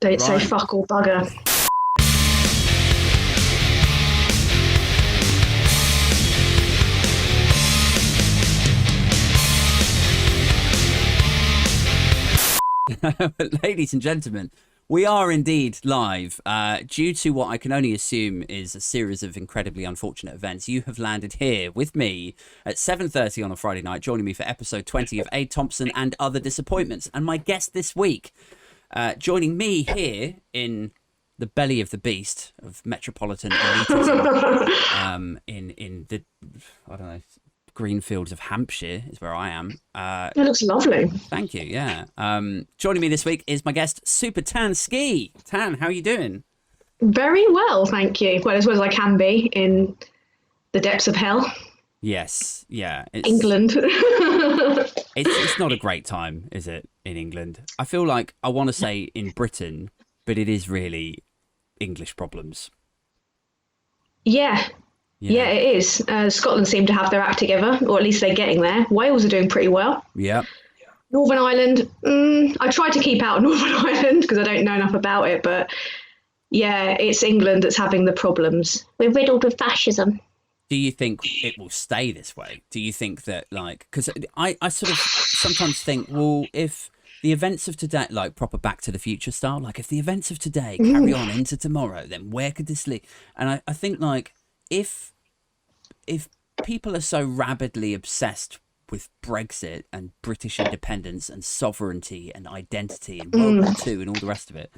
Don't say fuck or bugger. Ladies and gentlemen, we are indeed live. Due to what I can only assume is a series of incredibly unfortunate events, you have landed here with me at 7:30 on a Friday night, joining me for episode 20 of Thompsin and Other Disappointments. And my guest this week, joining me here in the belly of the beast of metropolitan elitism, in the, I don't know, green fields of Hampshire is where I am. It looks lovely. Thank you. Yeah. Joining me this week is my guest, Super Tanskii. Tan, how are you doing? Very well, thank you. Well, as well as I can be in the depths of hell. Yes. Yeah. England. it's not a great time, is it, in England? I feel like I want to say in Britain, but it is really English problems. Yeah. Yeah, it is. Scotland seem to have their act together, or at least they're getting there. Wales are doing pretty well. Yeah. Northern Ireland, I try to keep out of Northern Ireland because I don't know enough about it, but yeah, it's England that's having the problems. We're riddled with fascism. Do you think it will stay this way? Do you think that, like, because I sort of sometimes think, well, if the events of today, like proper Back to the Future style, like if the events of today carry on into tomorrow, then where could this lead? And I think, like, if people are so rabidly obsessed with Brexit and British independence and sovereignty and identity and World War II and all the rest of it,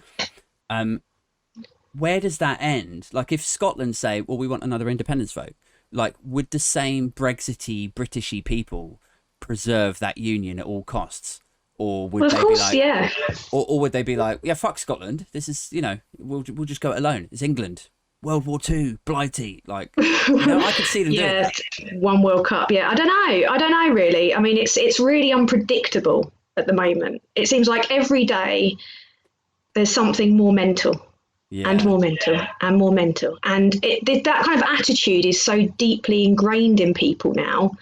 where does that end? Like, if Scotland say, well, we want another independence vote, like, would the same Brexity, Britishy people preserve that union at all costs? Or would they be like, yeah. Or would they be like, yeah, fuck Scotland. This is, you know, we'll just go it alone. It's England. World War II, Blighty, like, you know, I could see them doing that. One World Cup, yeah. I don't know really. I mean, it's really unpredictable at the moment. It seems like every day there's something more mental, and more mental, and more mental. And that kind of attitude is so deeply ingrained in people now.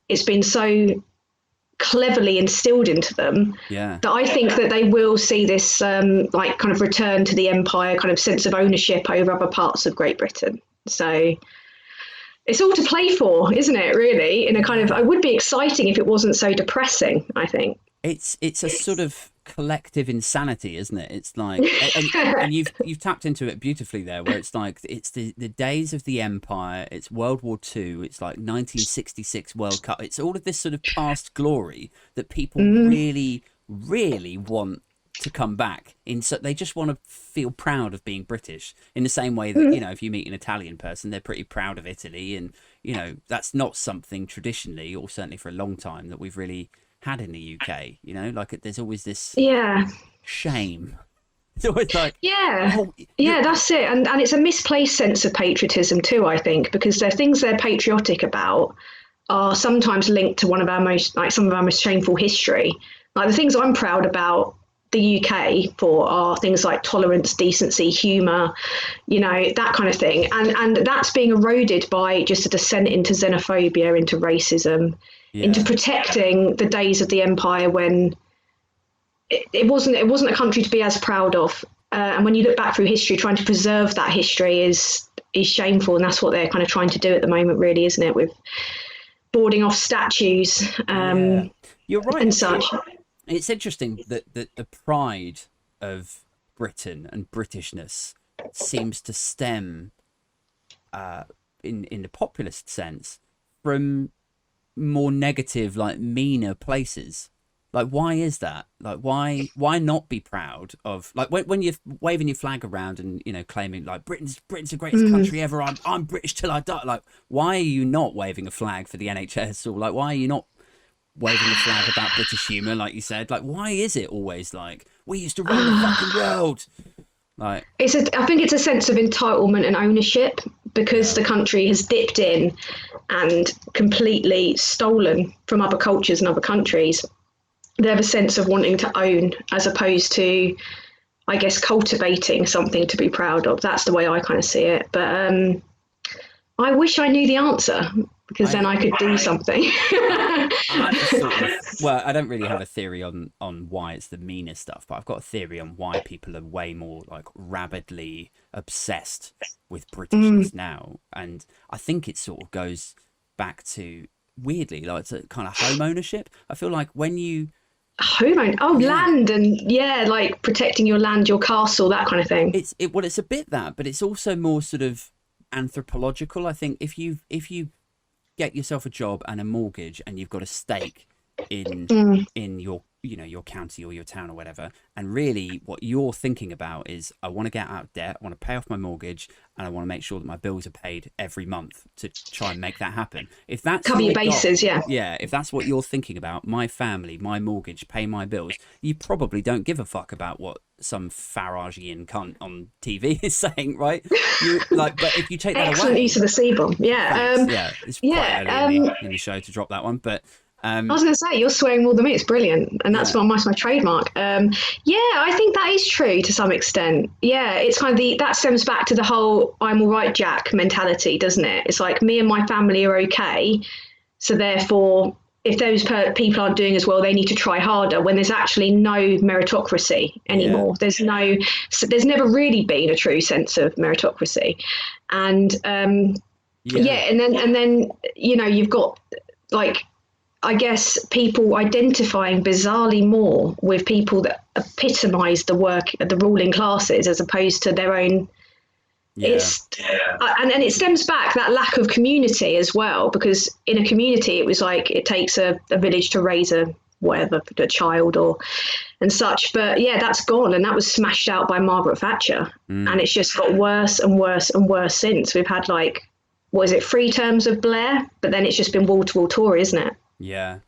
It's been so cleverly instilled into them that I think that they will see this like kind of return to the empire kind of sense of ownership over other parts of Great Britain. So it's all to play for, isn't it, really? In a kind of, it would be exciting if it wasn't so depressing, I think. It's a sort of collective insanity, isn't it? It's like, and you've tapped into it beautifully there, where it's like, it's the days of the empire, it's World War II, it's like 1966 World Cup, it's all of this sort of past glory that people really, really want to come back in. So they just want to feel proud of being British, in the same way that, you know, if you meet an Italian person, they're pretty proud of Italy, and, you know, that's not something traditionally, or certainly for a long time, that we've really had in the UK, you know, like there's always this shame. It's always like, that's it. And it's a misplaced sense of patriotism too, I think, because the things they're patriotic about are sometimes linked to some of our most shameful history. Like the things I'm proud about the UK for are things like tolerance, decency, humour, you know, that kind of thing. And that's being eroded by just a descent into xenophobia, into racism, into protecting the days of the empire when it wasn't a country to be as proud of. And when you look back through history, trying to preserve that history is shameful. And that's what they're kind of trying to do at the moment, really, isn't it? With boarding off statues You're right, and such. It's interesting that the pride of Britain and Britishness seems to stem, in the populist sense, from more negative, like meaner places. Like, why is that? Like, why not be proud of, like, when you're waving your flag around and, you know, claiming like Britain's the greatest country ever, I'm British till I die. Like, why are you not waving a flag for the NHS, or like, why are you not waving a flag about British humour, like you said? Like, why is it always like, we used to run the fucking world? Like, I think it's a sense of entitlement and ownership, because the country has dipped in and completely stolen from other cultures and other countries. They have a sense of wanting to own, as opposed to, I guess, cultivating something to be proud of. That's the way I kind of see it. But I wish I knew the answer, because then I could do something. Well, I don't really have a theory on why it's the meanest stuff, but I've got a theory on why people are way more like rabidly obsessed with Britishness now. And I think it sort of goes back to, weirdly, like to kind of home ownership. I feel like when you land, and like protecting your land, your castle, that kind of thing. It's a bit that, but it's also more sort of anthropological. I think if you get yourself a job and a mortgage and you've got a stake in your your county or your town or whatever, and really what you're thinking about is, I want to get out of debt, I want to pay off my mortgage, and I want to make sure that my bills are paid every month to try and make that happen. If that's cover your bases, if that's what you're thinking about, my family, my mortgage, pay my bills, you probably don't give a fuck about what some Faragian cunt on TV is saying, right? But if you take that excellent away, use of the C-bomb, it's quite early in the show to drop that one, but. I was going to say, you're swearing more than me. It's brilliant, and that's my trademark. I think that is true to some extent. Yeah, it's kind of that stems back to the whole "I'm all right, Jack" mentality, doesn't it? It's like, me and my family are okay, so therefore, if those people aren't doing as well, they need to try harder. When there's actually no meritocracy anymore. There's never really been a true sense of meritocracy, and and then you've got like, I guess, people identifying bizarrely more with people that epitomise the work of the ruling classes as opposed to their own. And it stems back, that lack of community as well, because in a community it was like it takes a village to raise a child and such. But that's gone, and that was smashed out by Margaret Thatcher, and it's just got worse and worse and worse since. We've had 3 terms of Blair, but then it's just been wall-to-wall Tory, isn't it? Yeah.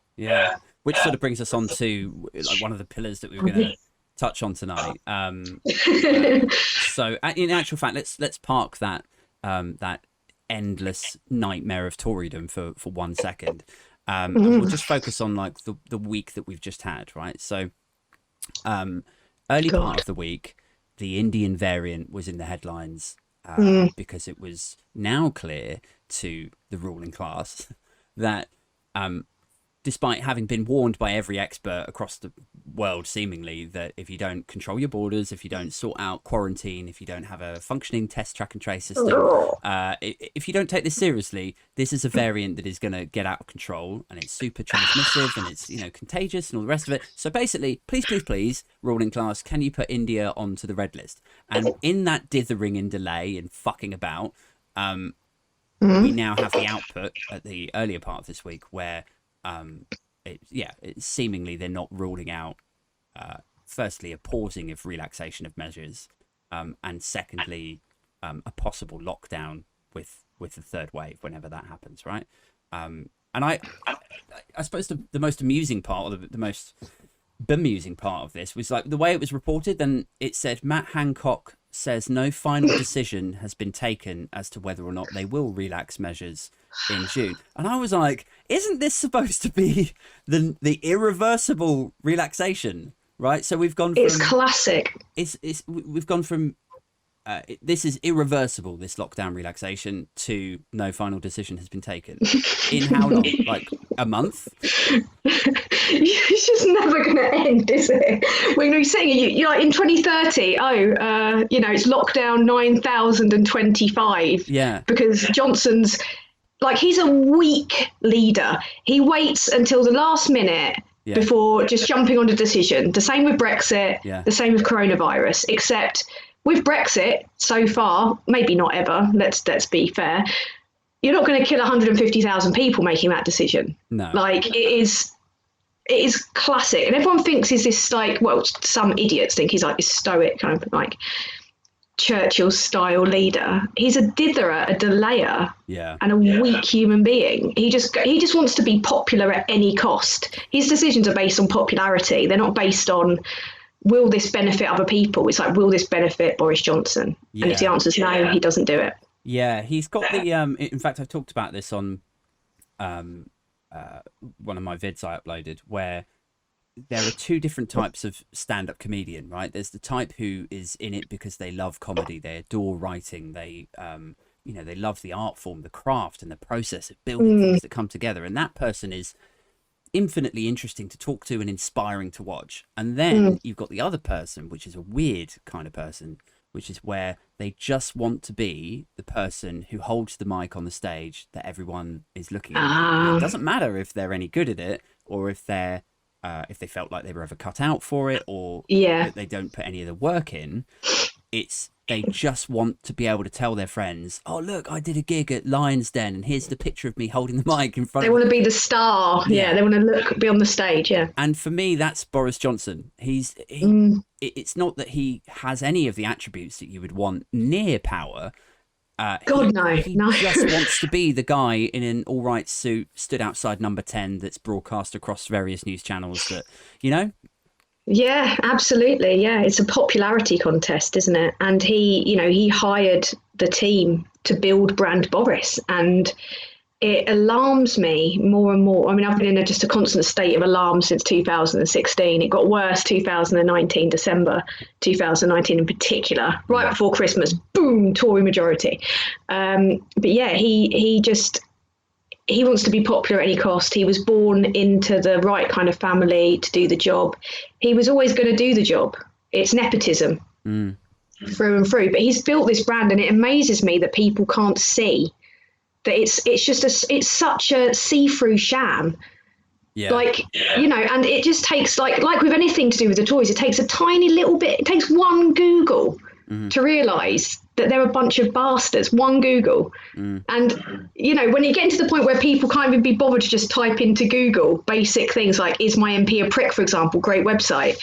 Which sort of brings us on to one of the pillars that we were going to touch on tonight. So, in actual fact, let's park that endless nightmare of Torydom for 1 second, and we'll just focus on the week that we've just had, right? So, early part of the week, the Indian variant was in the headlines because it was now clear to the ruling class that. Despite having been warned by every expert across the world, seemingly, that if you don't control your borders, if you don't sort out quarantine, if you don't have a functioning test, track and trace system, if you don't take this seriously, this is a variant that is going to get out of control, and it's super transmissive, and it's contagious and all the rest of it. So basically, please, ruling class, can you put India onto the red list? And in that dithering and delay and fucking about, we now have the output at the earlier part of this week where seemingly they're not ruling out, firstly, a pausing of relaxation of measures, and secondly, a possible lockdown with the third wave whenever that happens, right? And I suppose the most amusing part, or the most bemusing part of this was the way it was reported. Then it said Matt Hancock says no final decision has been taken as to whether or not they will relax measures in June. And I was like, isn't this supposed to be the irreversible relaxation, right? So we've gone from... It's classic. We've gone from... this is irreversible, this lockdown relaxation, to no final decision has been taken. In how long? A month? It's just never going to end, is it? When you're saying you're in 2030, it's lockdown 9025. Yeah. Because Johnson's he's a weak leader. He waits until the last minute before just jumping on a decision. The same with Brexit, the same with coronavirus, except with Brexit so far, maybe not ever, let's be fair, you're not going to kill 150,000 people making that decision. No. It is classic. And everyone thinks he's this some idiots think he's this stoic kind of Churchill-style leader. He's a ditherer, a delayer, and a weak human being. He just wants to be popular at any cost. His decisions are based on popularity. They're not based on, will this benefit other people? It's will this benefit Boris Johnson? And if the answer is no, he doesn't do it. Yeah, he's got the... in fact, I've talked about this on one of my vids I uploaded, where there are 2 different types of stand-up comedian, right? There's the type who is in it because they love comedy, they adore writing, they they love the art form, the craft, and the process of building things that come together. And that person is infinitely interesting to talk to and inspiring to watch. And then you've got the other person, which is a weird kind of person, which is where they just want to be the person who holds the mic on the stage that everyone is looking at. It doesn't matter if they're any good at it, or if they felt like they were ever cut out for it, or that they don't put any of the work in. They just want to be able to tell their friends, oh, look, I did a gig at Lion's Den, and here's the picture of me holding the mic in front of them. They want to be the star. Yeah, they want to be on the stage, yeah. And for me, that's Boris Johnson. It's not that he has any of the attributes that you would want near power. No. He just wants to be the guy in an all right suit, stood outside Number 10, that's broadcast across various news channels that, Yeah, absolutely. Yeah, it's a popularity contest, isn't it? And he hired the team to build brand Boris, and it alarms me more and more. I mean, I've been in just a constant state of alarm since 2016. It got worse 2019, December 2019 in particular, right before Christmas, boom, Tory majority. But yeah, he wants to be popular at any cost. He was born into the right kind of family to do the job. He was always going to do the job. It's nepotism through and through. But he's built this brand, and it amazes me that people can't see that it's such a see-through sham. Yeah. And it just takes like with anything to do with the Tories, it takes a tiny little bit. It takes one Google to realise that they're a bunch of bastards. One Google. And, when you get into the point where people can't even be bothered to just type into Google basic things like, is my MP a prick, for example, great website,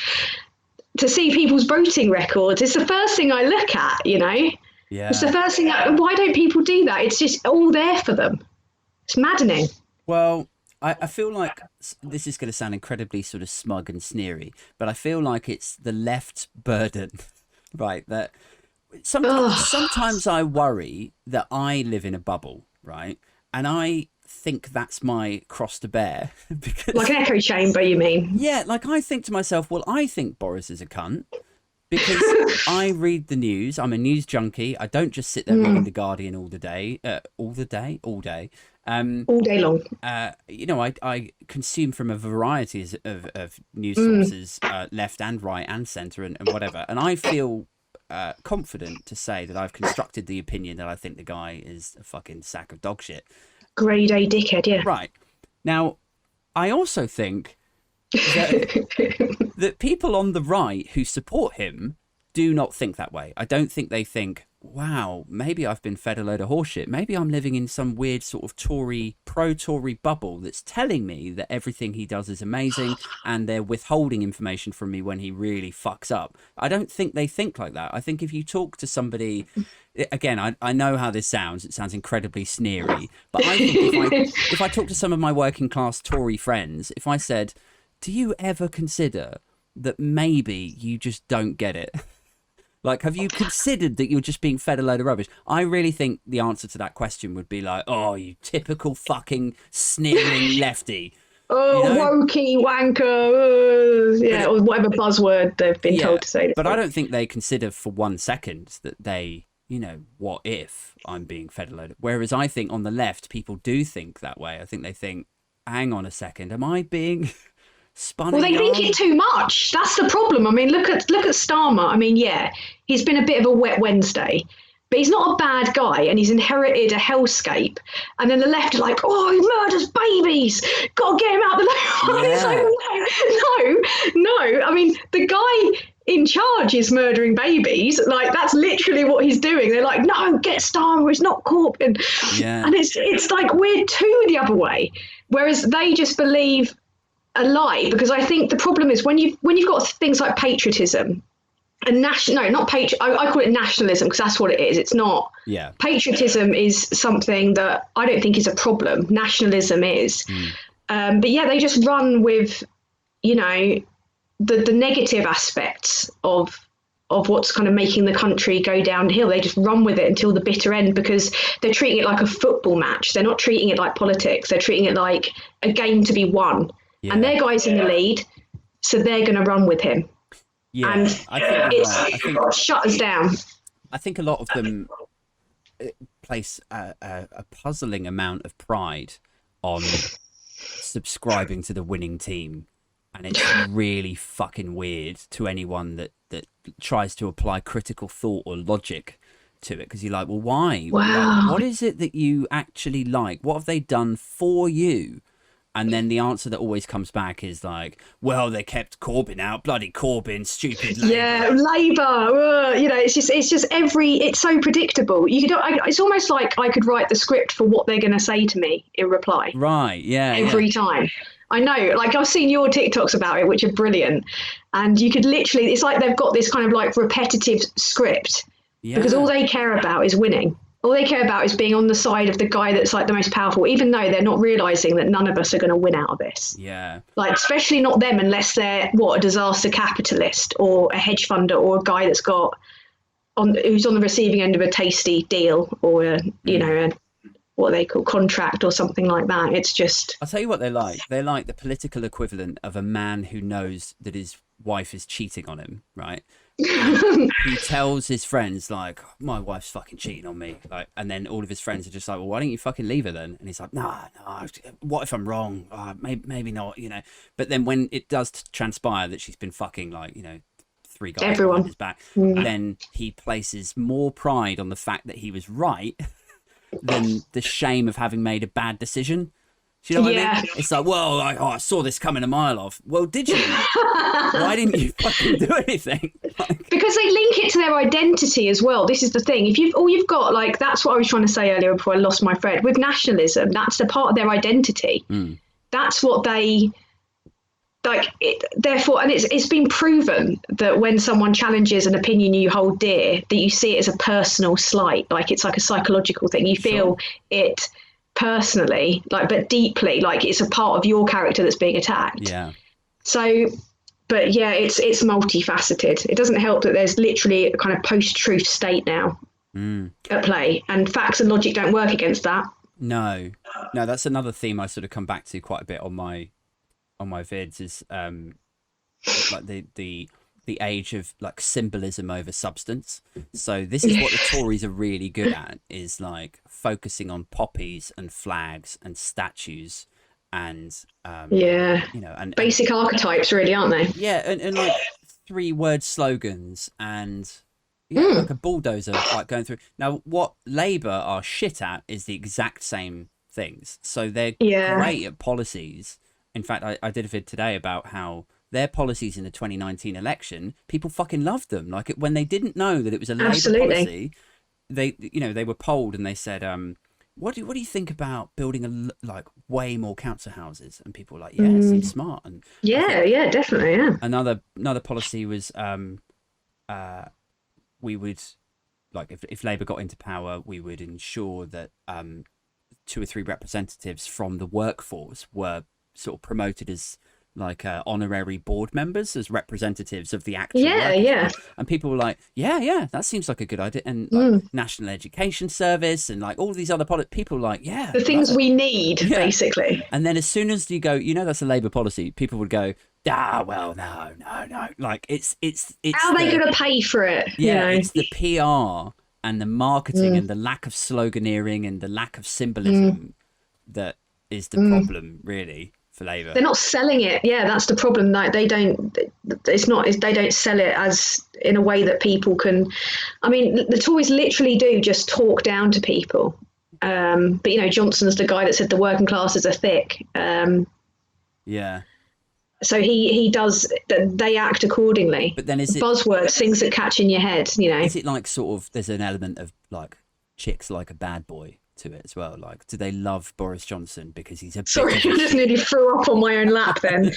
to see people's voting records, it's the first thing I look at, Yeah. It's the first thing. Why don't people do that? It's just all there for them. It's maddening. Well, I feel like this is going to sound incredibly sort of smug and sneery, but I feel like it's the left's burden, right? That sometimes I worry that I live in a bubble, right? And I think that's my cross to bear. Because, like an echo chamber, you mean? Yeah, like I think to myself, well, I think Boris is a cunt because I read the news. I'm a news junkie. I don't just sit there reading The Guardian all day. All day. All day long. I consume from a variety of news sources, left and right and centre and whatever. And I feel confident to say that I've constructed the opinion that I think the guy is a fucking sack of dog shit. Grade A dickhead, yeah. Right. Now, I also think that people on the right who support him do not think that way. I don't think they think, wow, maybe I've been fed a load of horseshit. Maybe I'm living in some weird sort of pro-Tory bubble that's telling me that everything he does is amazing and they're withholding information from me when he really fucks up. I don't think they think like that. I think if you talk to somebody, again, I know how this sounds. It sounds incredibly sneery. But I think if I talk to some of my working class Tory friends, if I said, do you ever consider that maybe you just don't get it? Like, have you considered that you're just being fed a load of rubbish? I really think the answer to that question would be like, oh, you typical fucking sneering lefty. Oh, wokey wanker. Or whatever buzzword they've been told to say. But I don't think they consider for 1 second that they, what if I'm being fed a load of... Whereas I think on the left, people do think that way. I think they think, hang on a second, am I being... Well, they think it too much. That's the problem. I mean, look at Starmer. I mean, yeah, he's been a bit of a wet Wednesday, but he's not a bad guy, and he's inherited a hellscape. And then the left are like, oh, he murders babies. Got to get him out the way. Yeah. It's like, no. I mean, the guy in charge is murdering babies. Like, that's literally what he's doing. They're like, no, get Starmer. He's not Corbyn. Yeah. And it's like we're too the other way, whereas they just believe a lie. Because I think the problem is when you've got things like patriotism and I call it nationalism because that's what it is. It's not. Yeah. Patriotism is something that I don't think is a problem. Nationalism is. But yeah, they just run with, the negative aspects of what's kind of making the country go downhill. They just run with it until the bitter end because they're treating it like a football match. They're not treating it like politics. They're treating it like a game to be won. Yeah. And their guy's in the lead, so they're going to run with him. Yeah, and I think shut us down. I think a lot of them place a puzzling amount of pride on subscribing to the winning team, and it's really fucking weird to anyone that tries to apply critical thought or logic to it, because you're like, well, why? Wow. Like, what is it that you actually like? What have they done for you? And then the answer that always comes back is like, well, they kept Corbyn out, bloody Corbyn, stupid Labour. Yeah, Labour. You know, it's just it's so predictable. It's almost like I could write the script for what they're going to say to me in reply. Right. Yeah. Every time. I know. Like, I've seen your TikToks about it, which are brilliant. And you could literally, it's like they've got this kind of like repetitive script, because all they care about is winning. All they care about is being on the side of the guy that's like the most powerful, even though they're not realizing that none of us are going to win out of this. Yeah. Like, especially not them, unless they're a disaster capitalist or a hedge funder or a guy that's who's on the receiving end of a tasty deal or what they call contract or something like that. It's just, I'll tell you what they're like. They're like the political equivalent of a man who knows that his wife is cheating on him, right? He tells his friends, like, my wife's fucking cheating on me, like, and then all of his friends are just like, well, why don't you fucking leave her then? And he's like, no, what if I'm wrong? Maybe not, but then when it does transpire that she's been fucking, like, 3 guys behind his back, then he places more pride on the fact that he was right than the shame of having made a bad decision. Do you know what I mean? It's like, well, I saw this coming a mile off. Well, did you? Why didn't you fucking do anything? Because they link it to their identity as well. This is the thing. If you've got, like, that's what I was trying to say earlier before I lost my thread. With nationalism, that's the part of their identity. That's what they like. Therefore, and it's been proven that when someone challenges an opinion you hold dear, that you see it as a personal slight. Like, it's like a psychological thing. You feel it personally, like, but deeply, like it's a part of your character that's being attacked. Yeah. So, but yeah, it's multifaceted. It doesn't help that there's literally a kind of post-truth state now at play, and facts and logic don't work against that. No, that's another theme I sort of come back to quite a bit on my vids, is like the age of, like, symbolism over substance. So this is what the Tories are really good at, is like focusing on poppies and flags and statues and and basic archetypes, really, aren't they? Yeah, and like 3-word slogans and like a bulldozer, like, going through. Now, what Labour are shit at is the exact same things. So they're great at policies. In fact, I did a vid today about how their policies in the 2019 election, people fucking loved them. Like, when they didn't know that it was a Labour policy, they were polled and they said, what do you think about building way more council houses? And people were like, it seems smart. And definitely. Another policy was we would, like, if Labour got into power, we would ensure that 2 or 3 representatives from the workforce were sort of promoted as, like, honorary board members, as representatives of the actual workers. And people were like, that seems like a good idea. And like, National Education Service and, like, all these other people were like, the things we need, basically. And then as soon as you go, that's a Labour policy, people would go, well, no, like, it's how are they going to pay for it? It's the PR and the marketing and the lack of sloganeering and the lack of symbolism that is the problem, really, for Labour. They're not selling it. Yeah, that's the problem. Like, they don't sell it as in a way that people can. I mean, the Tories literally do just talk down to people. But Johnson's the guy that said the working classes are thick. So he does. They act accordingly. But then is it buzzwords, things that catch in your head? Is it like, sort of, there's an element of, like, chicks like a bad boy to it as well? Like, do they love Boris Johnson because he's a sorry, I just nearly threw up on my own lap then.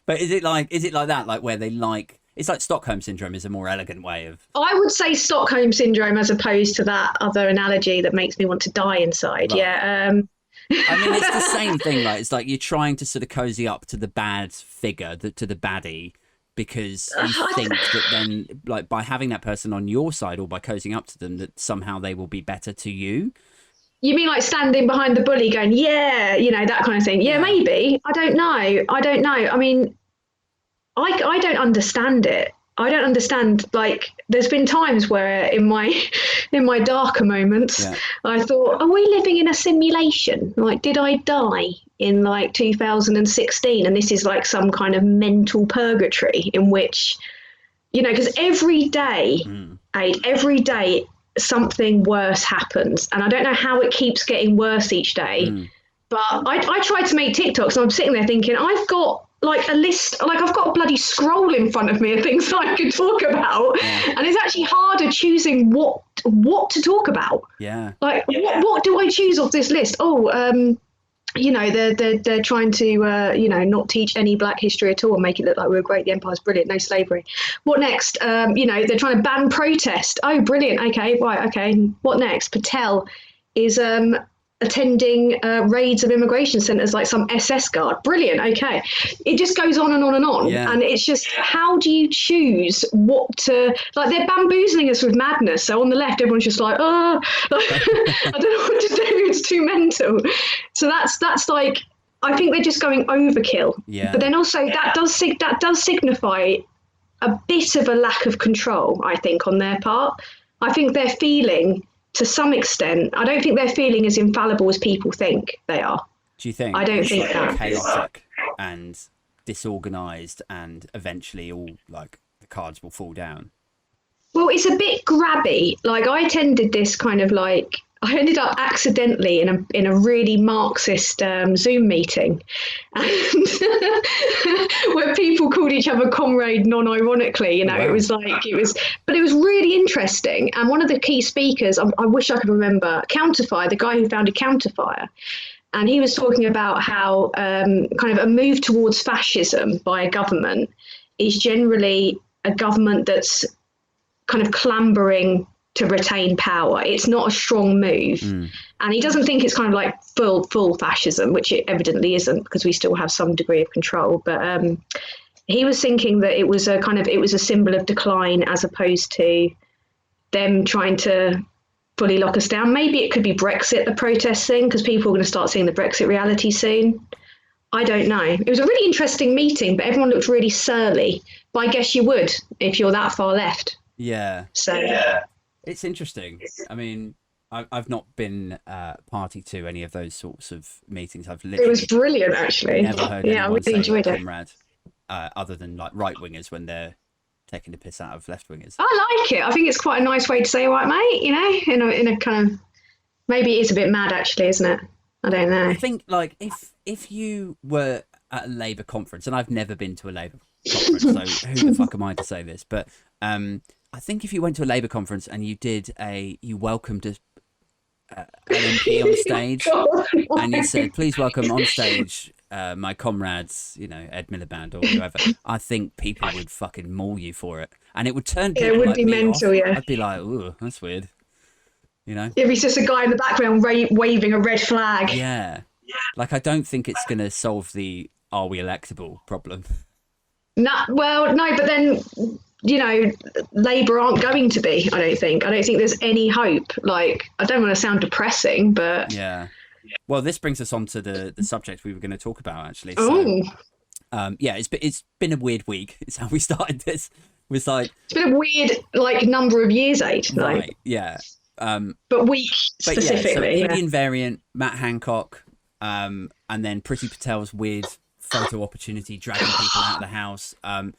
But is it like that, like, where they like, it's like Stockholm Syndrome is a more elegant way of, I would say Stockholm Syndrome, as opposed to that other analogy that makes me want to die inside. Right. I mean, it's the same thing. Like, it's like you're trying to sort of cozy up to the bad figure, to the baddie, because you think that then, like, by having that person on your side or by cozying up to them, that somehow they will be better to you. You mean like standing behind the bully going, that kind of thing? Yeah, maybe. I don't know. I mean, I don't understand it. I don't understand. Like, there's been times where in my darker moments, I thought, are we living in a simulation? Like, did I die in like 2016? And this is like some kind of mental purgatory in which, because every day, every day something worse happens. And I don't know how it keeps getting worse each day. But I tried to make TikToks and I'm sitting there thinking, I've got like a list, like I've got a bloody scroll in front of me of things that I could talk about. And it's actually harder choosing what to talk about. Like, what do I choose off this list? They're trying to, not teach any black history at all and make it look like we were great. The empire's brilliant. No slavery. What next? They're trying to ban protest. Oh, brilliant. Okay, right. Okay. What next? Patel is attending raids of immigration centres like some SS guard. Brilliant. Okay. It just goes on and on and on. And it's just, how do you choose what to, like, they're bamboozling us with madness. So on the left, everyone's just like, I don't know what to do. It's too mental. So that's like, I think they're just going overkill. But then also that does signify a bit of a lack of control, I think, on their part. I think they're feeling, to some extent, I don't think they're feeling as infallible as people think they are. Do you think? I don't think that. Chaotic and disorganised, and eventually all like the cards will fall down. Well, it's a bit grabby. Like, I attended this kind of like, I ended up accidentally in a really Marxist Zoom meeting, and where people called each other comrade non-ironically. It was but it was really interesting. And one of the key speakers, I wish I could remember, Counterfire, the guy who founded Counterfire, and he was talking about how kind of a move towards fascism by a government is generally a government that's kind of clambering to retain power. It's not a strong move. And he doesn't think it's kind of like full fascism, which it evidently isn't, because we still have some degree of control. But he was thinking that it was a symbol of decline, as opposed to them trying to fully lock us down. Maybe it could be Brexit, the protest thing, because people are going to start seeing the Brexit reality soon. I don't know. It was a really interesting meeting, but everyone looked really surly. But I guess you would if you're that far left. It's interesting. I mean, I've not been party to any of those sorts of meetings. It was brilliant, actually. Never heard anyone I really enjoyed it. Comrade, other than like right wingers when they're taking the piss out of left wingers. I like it. I think it's quite a nice way to say, right, mate. In a kind of, maybe it is a bit mad, actually, isn't it? I don't know. I think like if you were at a Labour conference, and I've never been to a Labour conference, so who the fuck am I to say this? But I think if you went to a Labour conference and you welcomed an MP on stage, and you said, please welcome on stage my comrades, Ed Miliband or whoever, I think people would fucking maul you for it. And it would turn people it would like be mental, off. I'd be like, ooh, that's weird. If he's just a guy in the background waving a red flag. Yeah. Like, I don't think it's going to solve the are we electable problem. No, but then, Labour aren't going to be, I don't think. I don't think there's any hope. Like, I don't want to sound depressing, but... Yeah. Well, this brings us on to the subject we were going to talk about, actually. So, it's been a weird week. It's how we started this. It's been a weird, number of years, Aid. Right, yeah. But weak, specifically. So Indian variant, Matt Hancock, and then Priti Patel's weird photo opportunity dragging people out of the house.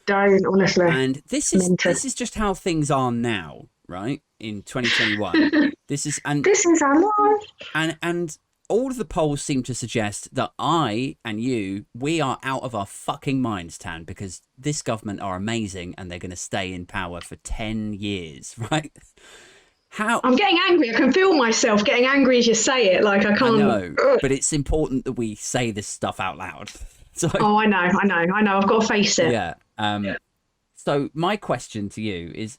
Don't, honestly. And this is just how things are now, right? In 2021. This is our life. And all of the polls seem to suggest that I and you, we are out of our fucking minds, Tan, because this government are amazing and they're going to stay in power for 10 years, right? I'm getting angry. I can feel myself getting angry as you say it. Like, I can't. I know, but it's important that we say this stuff out loud. So, I know. I've got to face it. Yeah. So my question to you is,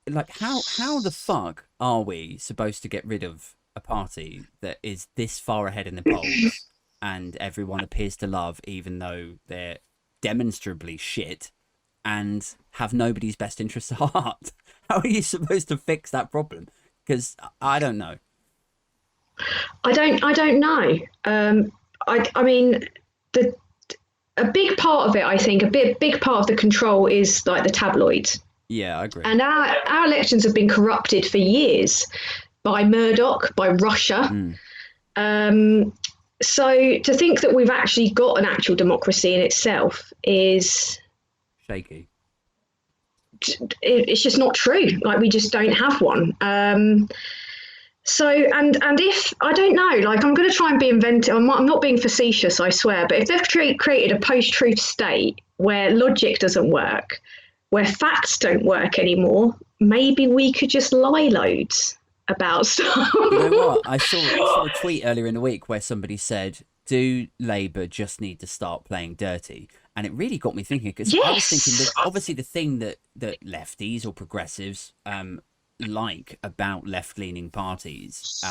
how the fuck are we supposed to get rid of a party that is this far ahead in the polls and everyone appears to love, even though they're demonstrably shit and have nobody's best interests at heart? How are you supposed to fix that problem? Because I don't know. I don't know. I mean, a big part of it, I think, big part of the control is like the tabloids. Yeah, I agree. And our elections have been corrupted for years by Murdoch, by Russia. So to think that we've actually got an actual democracy in itself is shaky. It's just not true. Like, we just don't have one. So, and if, I don't know, like, I'm going to try and be inventive. I'm not being facetious, I swear, but if they've created a post-truth state where logic doesn't work, where facts don't work anymore, maybe we could just lie loads about stuff. You know what? I saw a tweet earlier in the week where somebody said, do Labour just need to start playing dirty? And it really got me thinking, because I was thinking that obviously the thing that lefties or progressives like about left-leaning parties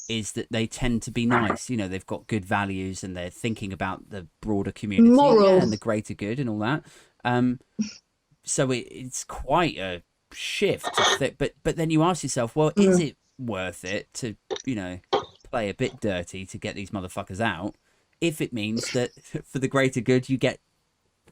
is that they tend to be nice. You know, they've got good values and they're thinking about the broader community and the greater good and all that. So it's quite a shift. But then you ask yourself, well, is it worth it to, you know, play a bit dirty to get these motherfuckers out, if it means that for the greater good you get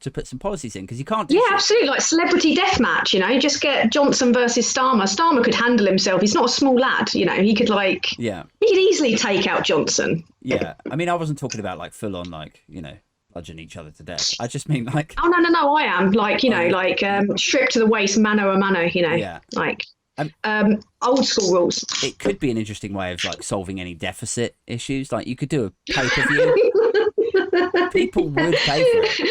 to put some policies in? Because you can't do absolutely, like celebrity deathmatch, you know, just get Johnson versus Starmer could handle himself. He's not a small lad, you know, he could he could easily take out Johnson. I mean, I wasn't talking about like full on, like, you know, bludgeon each other to death. I just mean like, no, I am like, you know, like stripped to the waist, mano a mano, you know, like old school rules. It could be an interesting way of like solving any deficit issues. Like, you could do a pay-per-view. People would pay for it.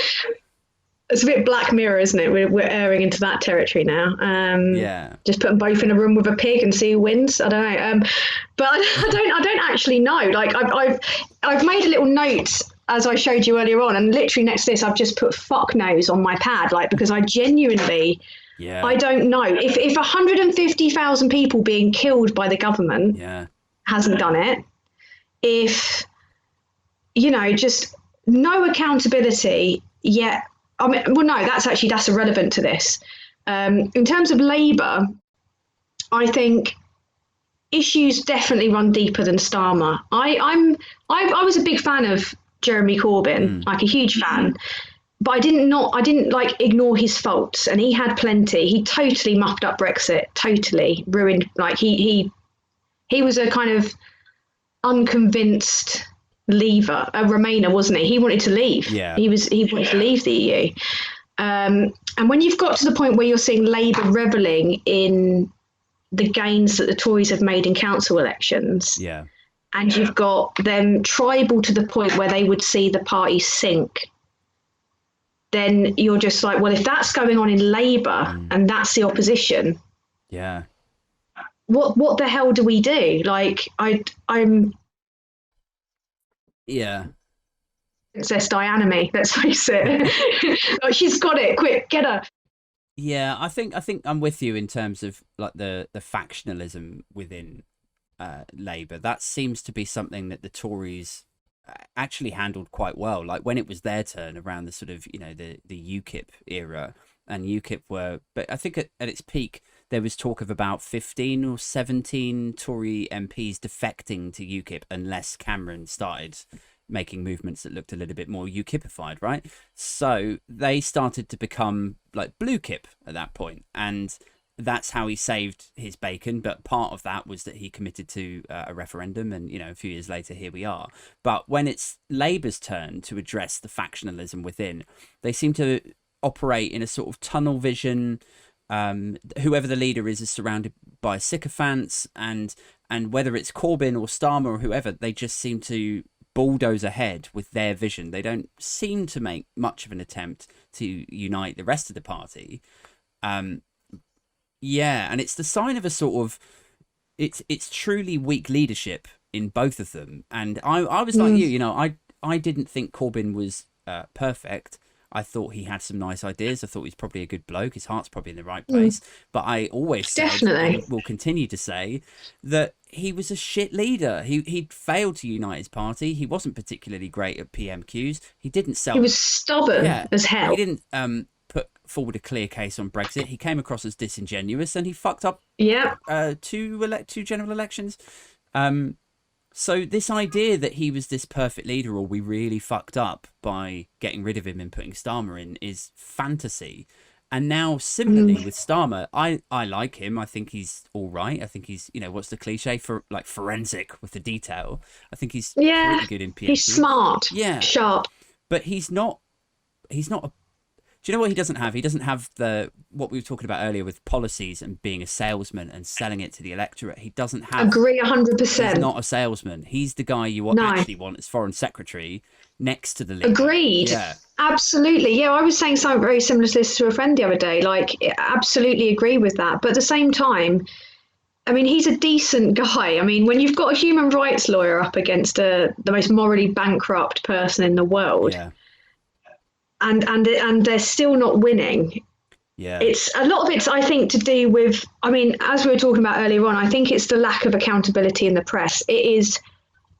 It's a bit Black Mirror, isn't it? We're airing into that territory now. Just put them both in a room with a pig and see who wins. I don't know. But I don't actually know. Like, I've made a little note as I showed you earlier on, and literally next to this, I've just put fuck knows on my pad, like, because I genuinely, I don't know. If 150,000 people being killed by the government hasn't done it, if, you know, just no accountability yet. I mean, well, no, that's irrelevant to this. In terms of Labour, I think issues definitely run deeper than Starmer. I was a big fan of Jeremy Corbyn, like a huge fan, but I didn't like ignore his faults, and he had plenty. He totally mucked up Brexit, totally ruined. Like he was a kind of unconvinced leaver, a Remainer, wasn't he? He wanted to leave. He wanted to leave the EU. And when you've got to the point where you're seeing Labour revelling in the gains that the Tories have made in council elections, and you've got them tribal to the point where they would see the party sink, then you're just like, well, if that's going on in Labour and that's the opposition, what the hell do we do? Like, I'm Princess Diana me, let's face it. Like, she's got it, quick, get her. I think I'm with you in terms of like the factionalism within Labour. That seems to be something that the Tories actually handled quite well. Like, when it was their turn around the sort of, you know, the UKIP era, and UKIP were, but I think at its peak there was talk of about 15 or 17 Tory MPs defecting to UKIP unless Cameron started making movements that looked a little bit more UKIPified, right? So they started to become like Blue Kip at that point, and that's how he saved his bacon. But part of that was that he committed to a referendum, and, you know, a few years later, here we are. But when it's Labour's turn to address the factionalism within, they seem to operate in a sort of tunnel vision. Whoever the leader is surrounded by sycophants, and whether it's Corbyn or Starmer or whoever, they just seem to bulldoze ahead with their vision. They don't seem to make much of an attempt to unite the rest of the party. And it's the sign of a sort of, it's truly weak leadership in both of them. And I was like you, you know, I didn't think Corbyn was perfect. I thought he had some nice ideas. I thought he's probably a good bloke. His heart's probably in the right place. But I always said, and will continue to say, that he was a shit leader. He'd failed to unite his party. He wasn't particularly great at PMQs. He didn't sell. He was stubborn as hell. He didn't put forward a clear case on Brexit. He came across as disingenuous, and he fucked up two general elections. So this idea that he was this perfect leader, or we really fucked up by getting rid of him and putting Starmer in, is fantasy. And now, similarly with Starmer, I like him. I think he's all right. I think he's, what's the cliche for, like, forensic with the detail. I think he's pretty good in PhD. He's smart, sharp. But he's not a. Do you know what he doesn't have? He doesn't have what we were talking about earlier with policies and being a salesman and selling it to the electorate. He doesn't have. Agree 100%. He's not a salesman. He's the guy you actually want as foreign secretary next to the leader. Agreed. Yeah. Absolutely. Yeah, I was saying something very similar to this to a friend the other day. Like, absolutely agree with that. But at the same time, I mean, he's a decent guy. I mean, when you've got a human rights lawyer up against the most morally bankrupt person in the world. Yeah. And they're still not winning. Yeah. It's a lot of it's, I think, to do with, I mean, as we were talking about earlier on, I think it's the lack of accountability in the press. It is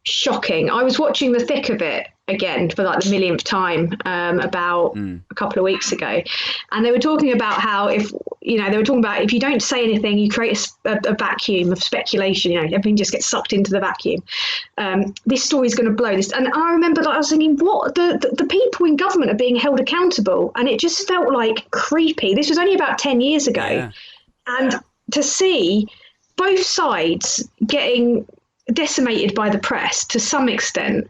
shocking. I was watching the thick of it again for like the millionth time about a couple of weeks ago, and they were talking about how if you don't say anything, you create a vacuum of speculation. Everything just gets sucked into the vacuum. This story's going to blow this, and I remember I was thinking, what the people in government are being held accountable, and it just felt like creepy. This was only about 10 years ago, and to see both sides getting decimated by the press to some extent,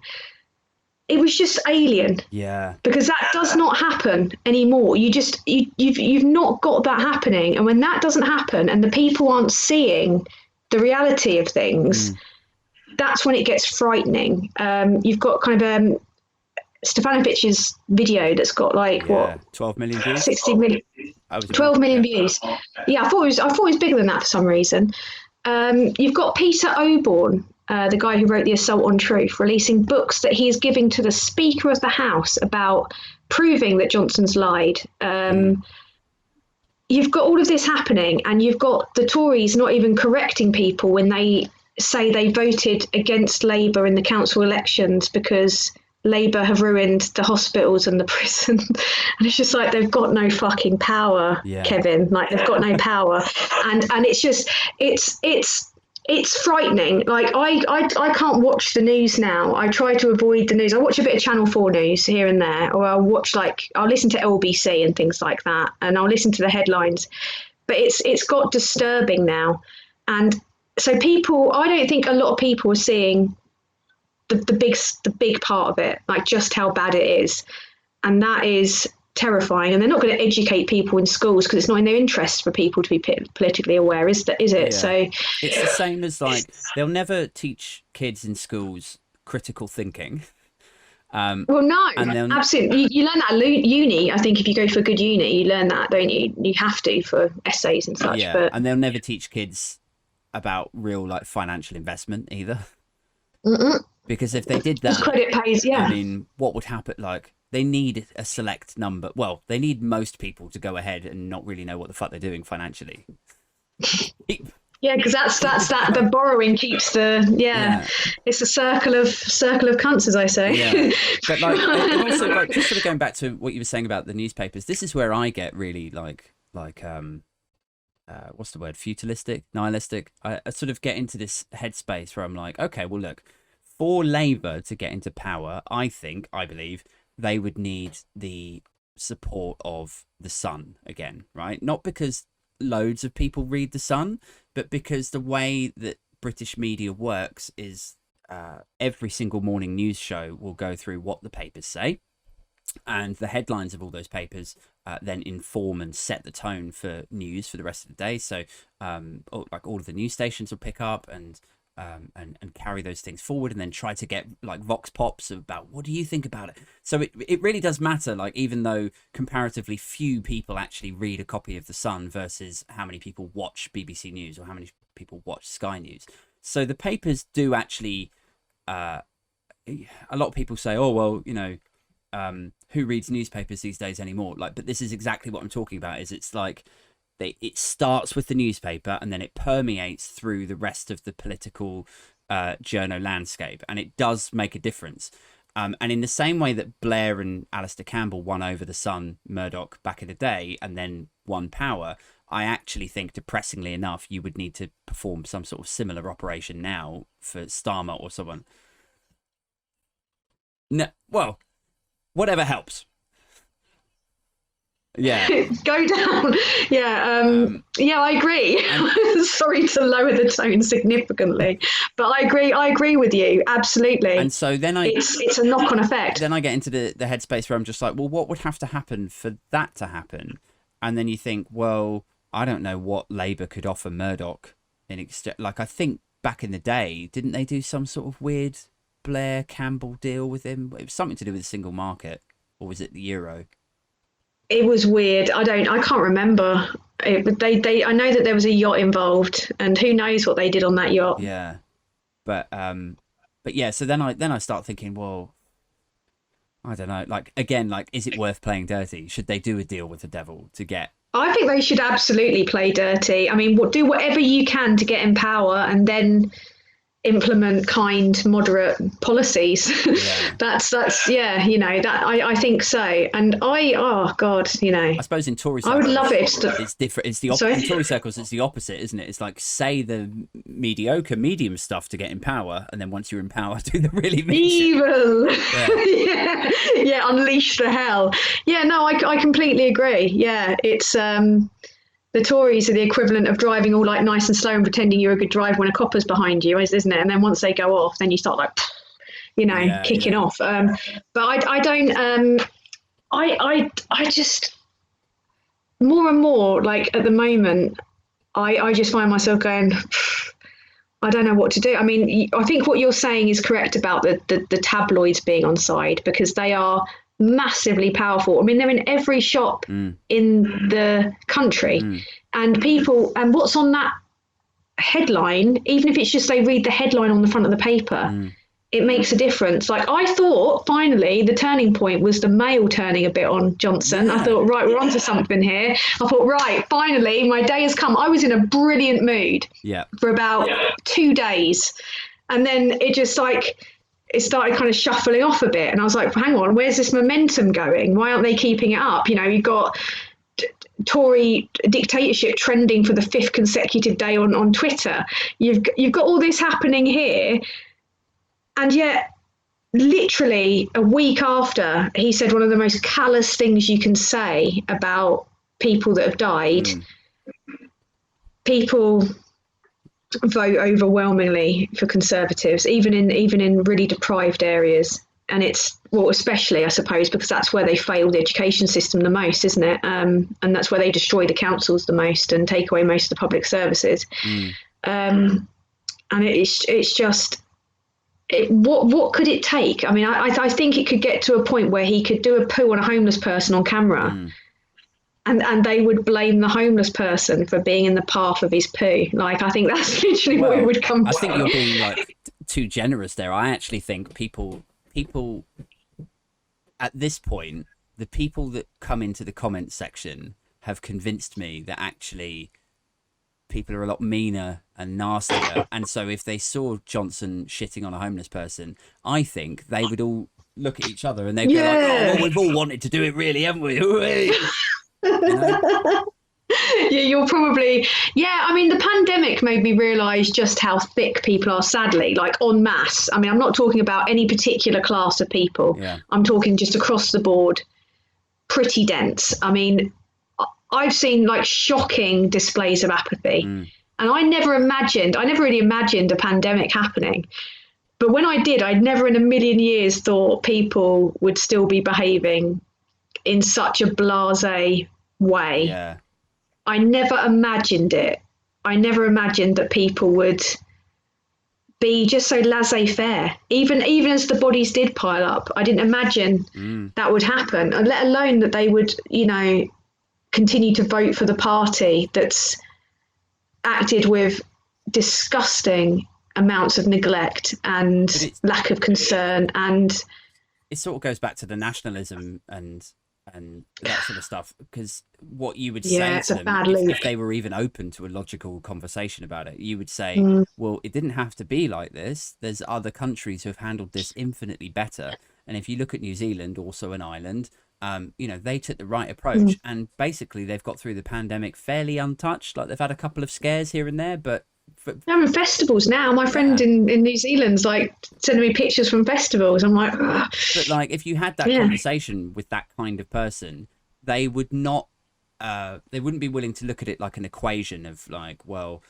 it was just alien. Yeah. Because that does not happen anymore. You've not got that happening, and when that doesn't happen, and the people aren't seeing the reality of things, that's when it gets frightening. You've got kind of Stefanovic's video that's got 12 million views, 60 million, 12 million views. Yeah, I thought it was bigger than that for some reason. You've got Peter Oborne, the guy who wrote The Assault on Truth, releasing books that he is giving to the Speaker of the House about proving that Johnson's lied. You've got all of this happening, and you've got the Tories not even correcting people when they say they voted against Labour in the council elections because Labour have ruined the hospitals and the prison. And it's just like, they've got no fucking power, Kevin. Like, they've got no power. And it's just, it's frightening. Like, I can't watch the news now. I try to avoid the news. I watch a bit of Channel 4 news here and there, or I'll listen to LBC and things like that, and I'll listen to the headlines. But it's got disturbing now. And so I don't think a lot of people are seeing the big part of it, like just how bad it is. And that is terrifying. And they're not going to educate people in schools because it's not in their interest for people to be politically aware, is it? Yeah. So it's the same as, like, they'll never teach kids in schools critical thinking. Well, no, absolutely. You learn that at uni. I think if you go for a good uni, you learn that, don't you? You have to for essays and such. Yeah, but... and they'll never teach kids about real, like, financial investment either. Because if they did that, credit pays, I mean, what would happen? Like, they need a select number. Well, they need most people to go ahead and not really know what the fuck they're doing financially. Yeah, because that's that. The borrowing keeps it's a circle of cunts, as I say. Yeah, but like, and also, like, just sort of going back to what you were saying about the newspapers. This is where I get really like what's the word? Fatalistic, nihilistic. I sort of get into this headspace where I'm like, okay, well, look, for Labour to get into power, I believe they would need the support of the Sun again, right? Not because loads of people read the Sun, but because the way that British media works is every single morning news show will go through what the papers say, and the headlines of all those papers then inform and set the tone for news for the rest of the day. So like, all of the news stations will pick up and carry those things forward, and then try to get, like, vox pops about what do you think about it. So it really does matter, like, even though comparatively few people actually read a copy of The Sun versus how many people watch BBC News or how many people watch Sky News. So the papers do actually, a lot of people say, oh, well, who reads newspapers these days anymore? Like, but this is exactly what I'm talking about. Is it's like it starts with the newspaper and then it permeates through the rest of the political journo landscape, and it does make a difference. And in the same way that Blair and Alistair Campbell won over the Sun, Murdoch, back in the day, and then won power, I actually think, depressingly enough, you would need to perform some sort of similar operation now for Starmer or someone. No, well, whatever helps. Yeah. Go down. Yeah. Yeah, I agree. Sorry to lower the tone significantly, but I agree with you. Absolutely. And so then it's a knock-on effect. Then I get into the headspace where I'm just like, well, what would have to happen for that to happen? And then you think, well, I don't know what Labour could offer Murdoch in exchange. Like, I think back in the day, didn't they do some sort of weird Blair Campbell deal with him? It was something to do with the single market, or was it the euro? It was weird. I can't remember. I know that there was a yacht involved, and who knows what they did on that yacht. Yeah, but yeah. So then I start thinking, well, I don't know. Like, again, like, is it worth playing dirty? Should they do a deal with the devil to get? I think they should absolutely play dirty. I mean, do whatever you can to get in power, and then implement kind, moderate policies. Yeah. that's yeah, that I think so. And oh god, I suppose in Tory circles, I would love it. It's different. It's the in Tory circles, it's the opposite, isn't it? It's like, say the mediocre, medium stuff to get in power, and then once you're in power, do the really evil. Yeah, unleash the hell. Yeah, no, I completely agree. Yeah, it's the Tories are the equivalent of driving all like nice and slow and pretending you're a good driver when a copper's behind you, isn't it? And then once they go off, then you start like, kicking off. But I don't. I just more and more, like, at the moment, I just find myself going, I don't know what to do. I mean, I think what you're saying is correct about the tabloids being on side, because they are massively powerful. I mean, they're in every shop in the country, and what's on that headline, even if it's just they read the headline on the front of the paper, it makes a difference. Like, I thought finally the turning point was the Mail turning a bit on Johnson. I thought, right, we're onto something here. I thought, right, finally my day has come. I was in a brilliant mood for about 2 days, and then it just it started kind of shuffling off a bit. And I was like, hang on, where's this momentum going? Why aren't they keeping it up? You've got Tory dictatorship trending for the 5th consecutive day on Twitter. You've got all this happening here. And yet, literally a week after he said one of the most callous things you can say about people that have died, people vote overwhelmingly for Conservatives, even in really deprived areas. And it's, well, especially, I suppose, because that's where they fail the education system the most, isn't it? And that's where they destroy the councils the most and take away most of the public services. And it's just, what could it take? I mean, I think it could get to a point where he could do a poo on a homeless person on camera. And they would blame the homeless person for being in the path of his poo. Like, I think that's literally what it would come to. I think you're being like too generous there. I actually think people at this point, the people that come into the comments section have convinced me that actually people are a lot meaner and nastier. And so if they saw Johnson shitting on a homeless person, I think they would all look at each other and they'd go like, oh, well, we've all wanted to do it, really, haven't we? Yeah, you're probably, I mean, the pandemic made me realise just how thick people are, sadly, like en masse. I mean, I'm not talking about any particular class of people. I'm talking just across the board, pretty dense. I mean, I've seen like shocking displays of apathy. And I never really imagined a pandemic happening. But when I did, I'd never in a million years thought people would still be behaving in such a blasé way. I never imagined it. I never imagined that people would be just so laissez-faire. Even as the bodies did pile up, I didn't imagine that would happen, and let alone that they would, continue to vote for the party that's acted with disgusting amounts of neglect and lack of concern. And it sort of goes back to the nationalism and that sort of stuff, because what you would say to them, if they were even open to a logical conversation about it, you would say, well, it didn't have to be like this. There's other countries who have handled this infinitely better. And if you look at New Zealand, also an island, they took the right approach, and basically they've got through the pandemic fairly untouched. Like they've had a couple of scares here and there, but they're in festivals now. My friend in New Zealand's like sending me pictures from festivals. I'm like, ugh. But like, if you had that conversation with that kind of person, they would not, they wouldn't be willing to look at it like an equation of like, well,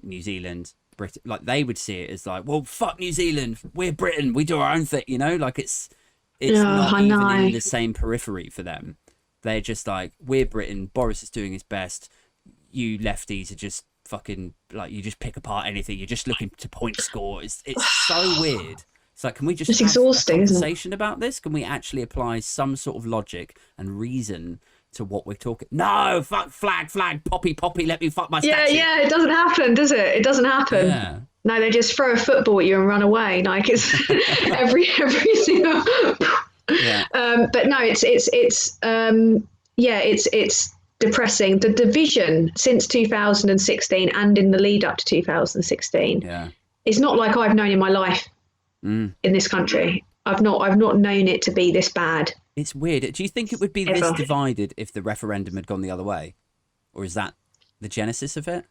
New Zealand, Britain. Like they would see it as like, well, fuck New Zealand, we're Britain, we do our own thing. Like it's not even in the same periphery for them. They're just like, we're Britain. Boris is doing his best. You lefties are just fucking like, you just pick apart anything. You're just looking to point score. It's so weird. It's like, can we just have exhausting, a conversation about this? Can we actually apply some sort of logic and reason to what we're talking? No, fuck, flag, poppy, let me fuck my statue. Yeah, it doesn't happen, does it? It doesn't happen. Yeah. No, they just throw a football at you and run away. Like it's every single. Yeah. But no, it's depressing. The division since 2016 and in the lead up to 2016 it's not like I've known in my life in this country. I've not known it to be this bad. It's weird. Do you think it would be this divided if the referendum had gone the other way? Or is that the genesis of it?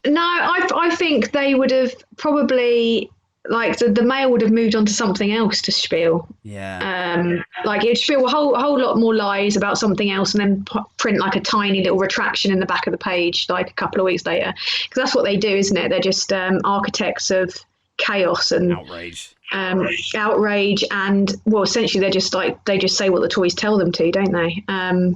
No, I think they would have probably, like, the Mail would have moved on to something else to spiel. Yeah. Like it'd spiel a whole lot more lies about something else and then print like a tiny little retraction in the back of the page like a couple of weeks later. Because that's what they do, isn't it? They're just architects of chaos and outrage, and well, essentially they just say what the Tories tell them to, don't they?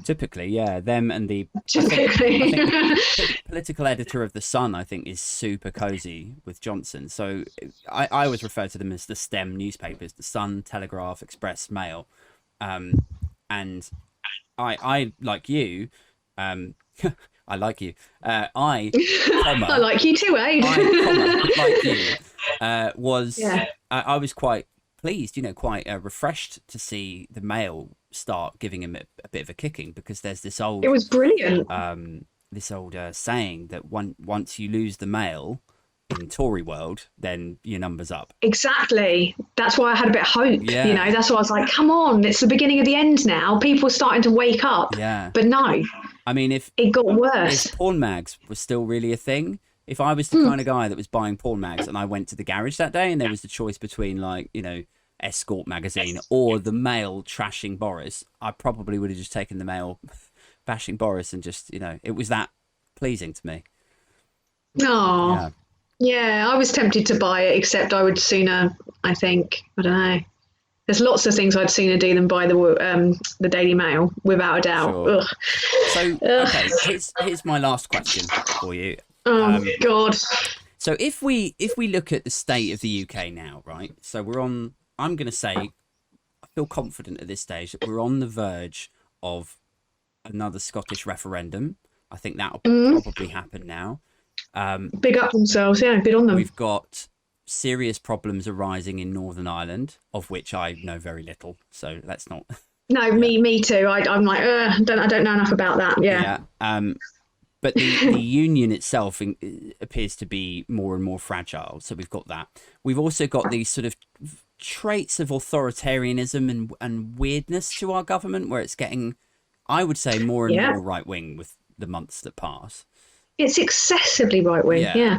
Typically, yeah, them and the I think political editor of the Sun, I think, is super cozy with Johnson. So I always refer to them as the STEM newspapers: the Sun, Telegraph, Express, Mail, and I like you. I like you. I like you too, eh? Like you. I was quite pleased, quite refreshed to see the Mail start giving him a bit of a kicking, because there's this old. It was brilliant. Saying that once you lose the Mail in Tory world, then your number's up. Exactly. That's why I had a bit of hope. Yeah. That's why I was like, come on, it's the beginning of the end now. People are starting to wake up. Yeah. But no. I mean, if it got worse, if porn mags was still really a thing, if I was the kind of guy that was buying porn mags and I went to the garage that day and there was the choice between Escort magazine or the Mail trashing Boris, I probably would have just taken the Mail bashing Boris and just, it was that pleasing to me. Oh, yeah, I was tempted to buy it, except I would sooner, I don't know. There's lots of things I'd sooner do than buy the Daily Mail, without a doubt. Sure. So, okay, here's my last question for you. Oh, God. So if we look at the state of the UK now, right? So I'm going to say, I feel confident at this stage that we're on the verge of another Scottish referendum. I think that'll probably happen now. Big up themselves, yeah, good on them. We've got serious problems arising in Northern Ireland, of which I know very little, so let's not. No, me too. I'm like, I don't know enough about that. Yeah. But the union itself appears to be more and more fragile. So we've got that. We've also got these sort of traits of authoritarianism and weirdness to our government, where it's getting, I would say, more and more right wing with the months that pass. It's excessively right wing. Yeah.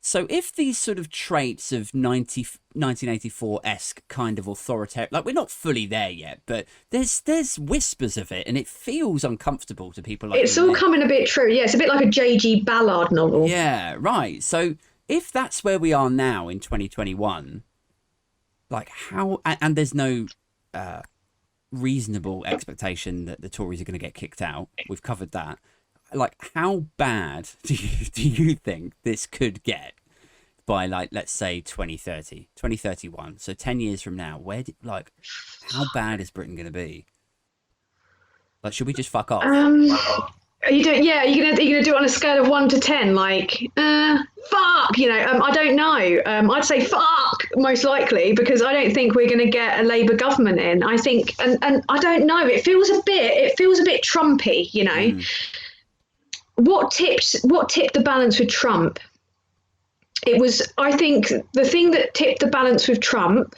So if these sort of traits of 1984-esque kind of authoritarian, like we're not fully there yet, but there's whispers of it, and it feels uncomfortable to people like it's all coming a bit true. Yeah, it's a bit like a J.G. Ballard novel. Yeah, right. So if that's where we are now in 2021, like how, and there's no reasonable expectation that the Tories are going to get kicked out. We've covered that. Like, how bad do you think this could get by, like, let's say 2030, 2031? So 10 years from now, how bad is Britain going to be? Like, should we just fuck off? Are you doing? Yeah, are you gonna do it on a scale of 1 to 10? Like, fuck. I don't know. I'd say fuck most likely, because I don't think we're gonna get a Labour government in. I think, and I don't know. It feels a bit Trumpy. What tipped the balance with Trump? It was, I think, the thing that tipped the balance with Trump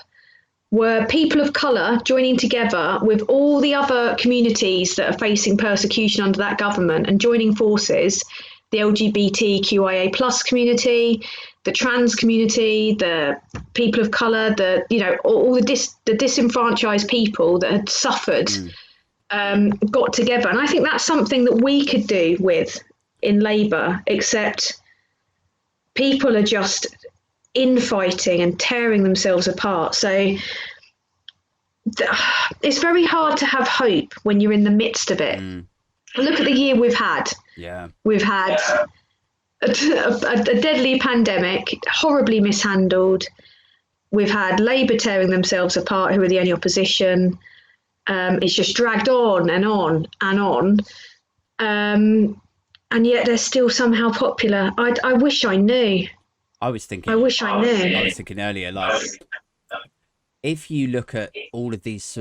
were people of colour joining together with all the other communities that are facing persecution under that government and joining forces, the LGBTQIA plus community, the trans community, the people of colour, all the disenfranchised people that had suffered, got together. And I think that's something that we could do with in Labour, except people are just infighting and tearing themselves apart. So it's very hard to have hope when you're in the midst of it. Look at the year we've had. Yeah. We've had a deadly pandemic, horribly mishandled. We've had Labour tearing themselves apart, who are the only opposition. It's just dragged on and on and on. And yet they're still somehow popular. I wish I knew. I was thinking earlier, like, if you look at all of these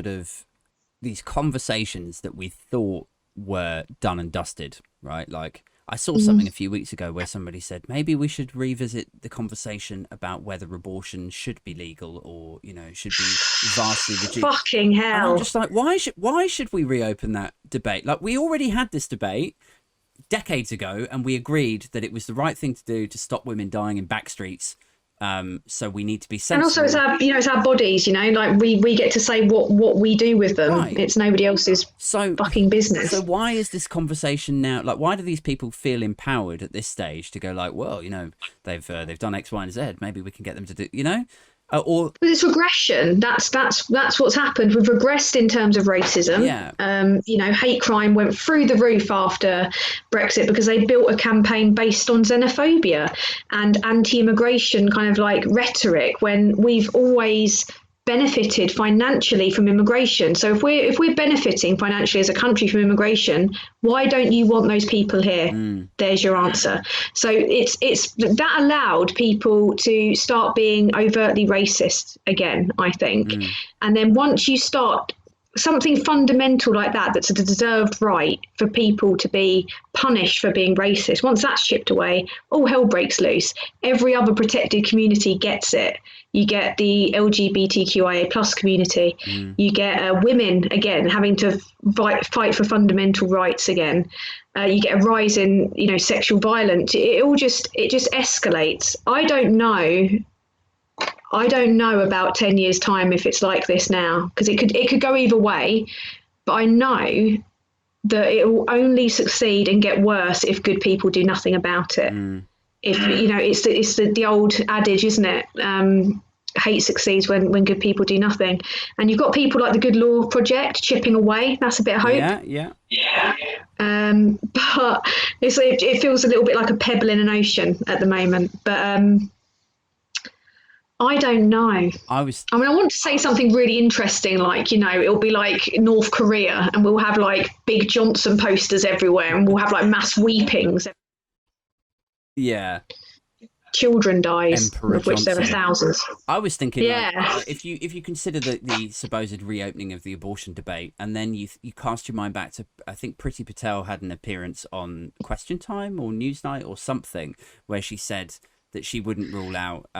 these conversations that we thought were done and dusted, right? Like, I saw something a few weeks ago where somebody said maybe we should revisit the conversation about whether abortion should be legal or, should be vastly reduced. Fucking hell. And I'm just like, why should we reopen that debate? Like, we already had this debate decades ago, and we agreed that it was the right thing to do to stop women dying in back streets. So we need to be sensible. And also, it's our bodies. Like we get to say what we do with them. Right. It's nobody else's fucking business. So why is this conversation now? Like, why do these people feel empowered at this stage to go like, well, they've done X, Y, and Z. Maybe we can get them to do, or it's regression. That's what's happened. We've regressed in terms of racism. Yeah. Hate crime went through the roof after Brexit because they built a campaign based on xenophobia and anti-immigration kind of like rhetoric, when we've always benefited financially from immigration. So if we're benefiting financially as a country from immigration, why don't you want those people here? There's your answer. So it's that allowed people to start being overtly racist again, I think. And then once you start something fundamental like that's a deserved right for people to be punished for being racist, once that's chipped away, all hell breaks loose. Every other protected community gets it. You get the LGBTQIA plus community. You get women again having to fight for fundamental rights again. You get a rise in sexual violence. It just escalates. I don't know about 10 years time if it's like this now, because it could go either way. But I know that it will only succeed and get worse if good people do nothing about it. If it's the old adage, isn't it? Hate succeeds when good people do nothing. And you've got people like the Good Law Project chipping away. That's a bit of hope. Yeah. But it feels a little bit like a pebble in an ocean at the moment. But I don't know. I want to say something really interesting, like, it'll be like North Korea and we'll have like big Johnson posters everywhere and we'll have like mass weepings. Yeah. Children dies, Emperor of which Johnson. there are thousands. I was thinking, if you consider the supposed reopening of the abortion debate, and then you cast your mind back to, I think Priti Patel had an appearance on Question Time or Newsnight or something, where she said that she wouldn't rule out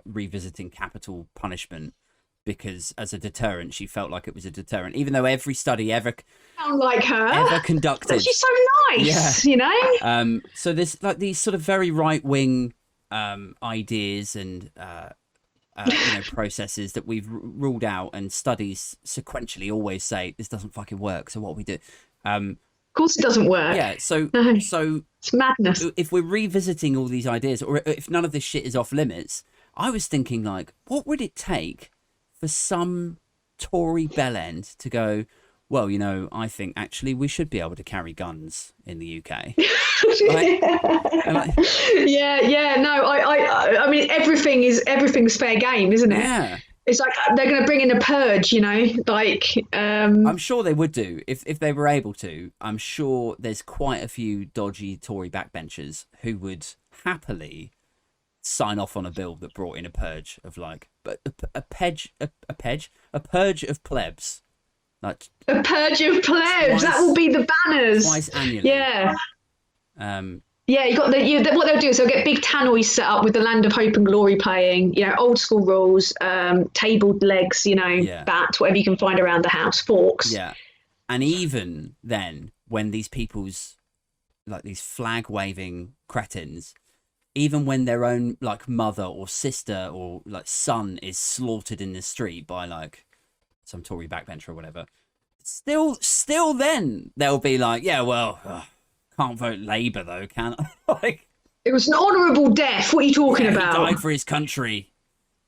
revisiting capital punishment because as a deterrent, she felt like it was a deterrent, even though every study ever conducted. She's so nice, So there's like these sort of very right-wing ideas and processes that we've ruled out, and studies sequentially always say this doesn't fucking work. So what we do? Of course, it doesn't work. Yeah. So it's madness. If we're revisiting all these ideas, or if none of this shit is off limits, I was thinking like, what would it take for some Tory bellend to go, well, I think actually we should be able to carry guns in the UK. I mean, everything's fair game, isn't it? Yeah. It's like they're going to bring in a purge, I'm sure they would do if they were able to. I'm sure there's quite a few dodgy Tory backbenchers who would happily sign off on a bill that brought in a purge of a purge of plebs. Like a purge of plebs. That will be the banners. Twice annually. Yeah. Yeah, what they'll do is they'll get big tannoys set up with the Land of Hope and Glory playing, old school rules, tabled legs, Yeah. bats, whatever you can find around the house, forks. Yeah. And even then, when these people's, like these flag waving cretins, even when their own like mother or sister or like son is slaughtered in the street by like some Tory backbencher or whatever, still then they'll be like, yeah, well, can't vote Labour though, can I? Like, it was an honourable death. What are you talking about? He died for his country.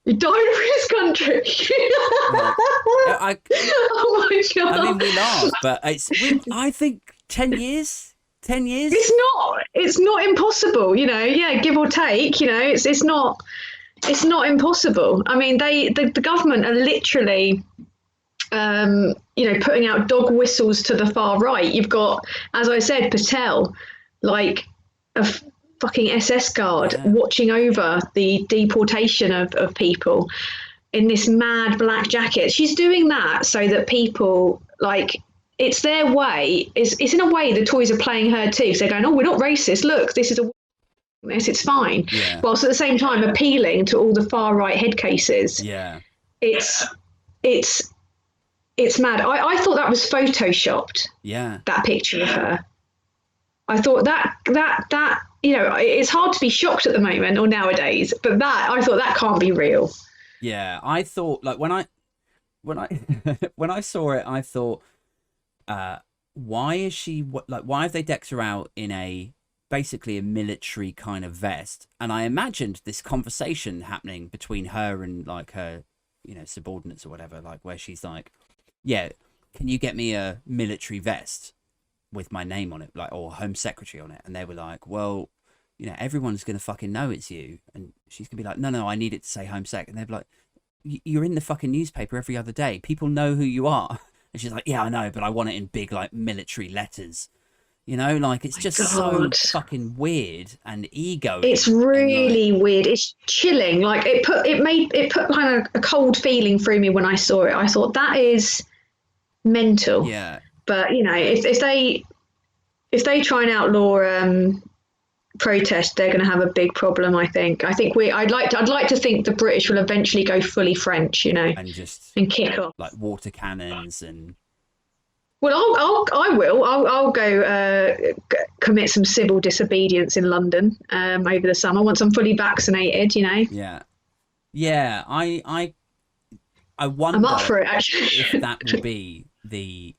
He died for his country. Oh my God. I mean, we laugh, but I think 10 years. 10 years. It's not impossible, Yeah, give or take. It's not impossible. I mean, the government are literally, putting out dog whistles to the far right. You've got, as I said, Patel, like a fucking SS guard watching over the deportation of people in this mad black jacket. She's doing that so that people, like, it's their way. It's in a way the Tories are playing her too. So they're going, oh, we're not racist. Look, this is it's fine. Yeah. Whilst at the same time appealing to all the far right head cases. Yeah. It's mad. I thought that was photoshopped. Yeah. That picture of her. I thought that it's hard to be shocked at the moment or nowadays, but I thought that can't be real. Yeah, I thought, like, when I when I saw it, I thought, why is she why have they decked her out in basically a military kind of vest? And I imagined this conversation happening between her and like her, subordinates or whatever, like where she's like, yeah, can you get me a military vest with my name on it, like, or Home Secretary on it? And they were like, well, everyone's gonna fucking know it's you. And she's gonna be like, no, I need it to say Home Sec. And they'd be like, you're in the fucking newspaper every other day, people know who you are. And she's like, yeah, I know, but I want it in big like military letters. Like, it's just so fucking weird and ego. It's really weird. It's chilling. Like, it put kind of a cold feeling through me when I saw it. I thought that is mental. Yeah. But if they try and outlaw protest, they're going to have a big problem. I think. I'd like to think the British will eventually go fully French. And kick off like water cannons and. Well, I'll go commit some civil disobedience in London over the summer once I'm fully vaccinated. Yeah. I wonder. I'm up for it, actually. If that will be the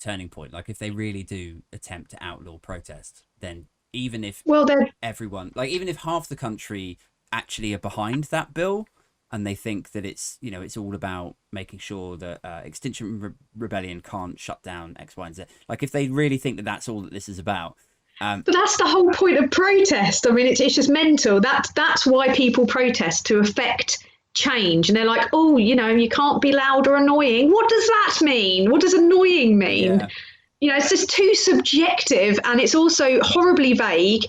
turning point. Like, if they really do attempt to outlaw protest, then even if everyone, like, even if half the country actually are behind that bill, and they think that it's it's all about making sure that Extinction Rebellion can't shut down X, Y, and Z. Like, if they really think that that's all that this is about. But that's the whole point of protest. I mean, it's just mental. That's why people protest, to affect change. And they're like, oh, you can't be loud or annoying. What does that mean? What does annoying mean? Yeah. It's just too subjective, and it's also horribly vague.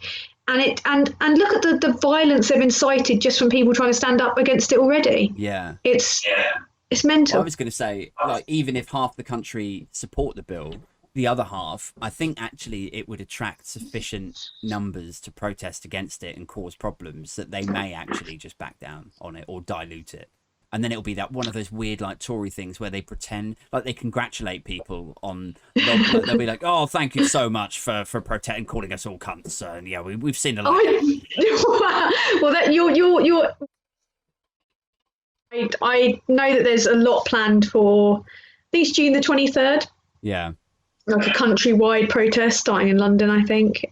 And look at the violence they've incited just from people trying to stand up against it already. Yeah. It's mental. Well, I was going to say, like, even if half the country support the bill, the other half, I think actually it would attract sufficient numbers to protest against it and cause problems that they may actually just back down on it or dilute it. And then it'll be that one of those weird, like, Tory things where they pretend like they congratulate people on. They'll be like, "Oh, thank you so much for protesting, calling us all cunts." And yeah, we've seen a lot. Well, that you're. I know that there's a lot planned for, I think it's June the 23rd. Yeah. Like a countrywide protest starting in London, I think.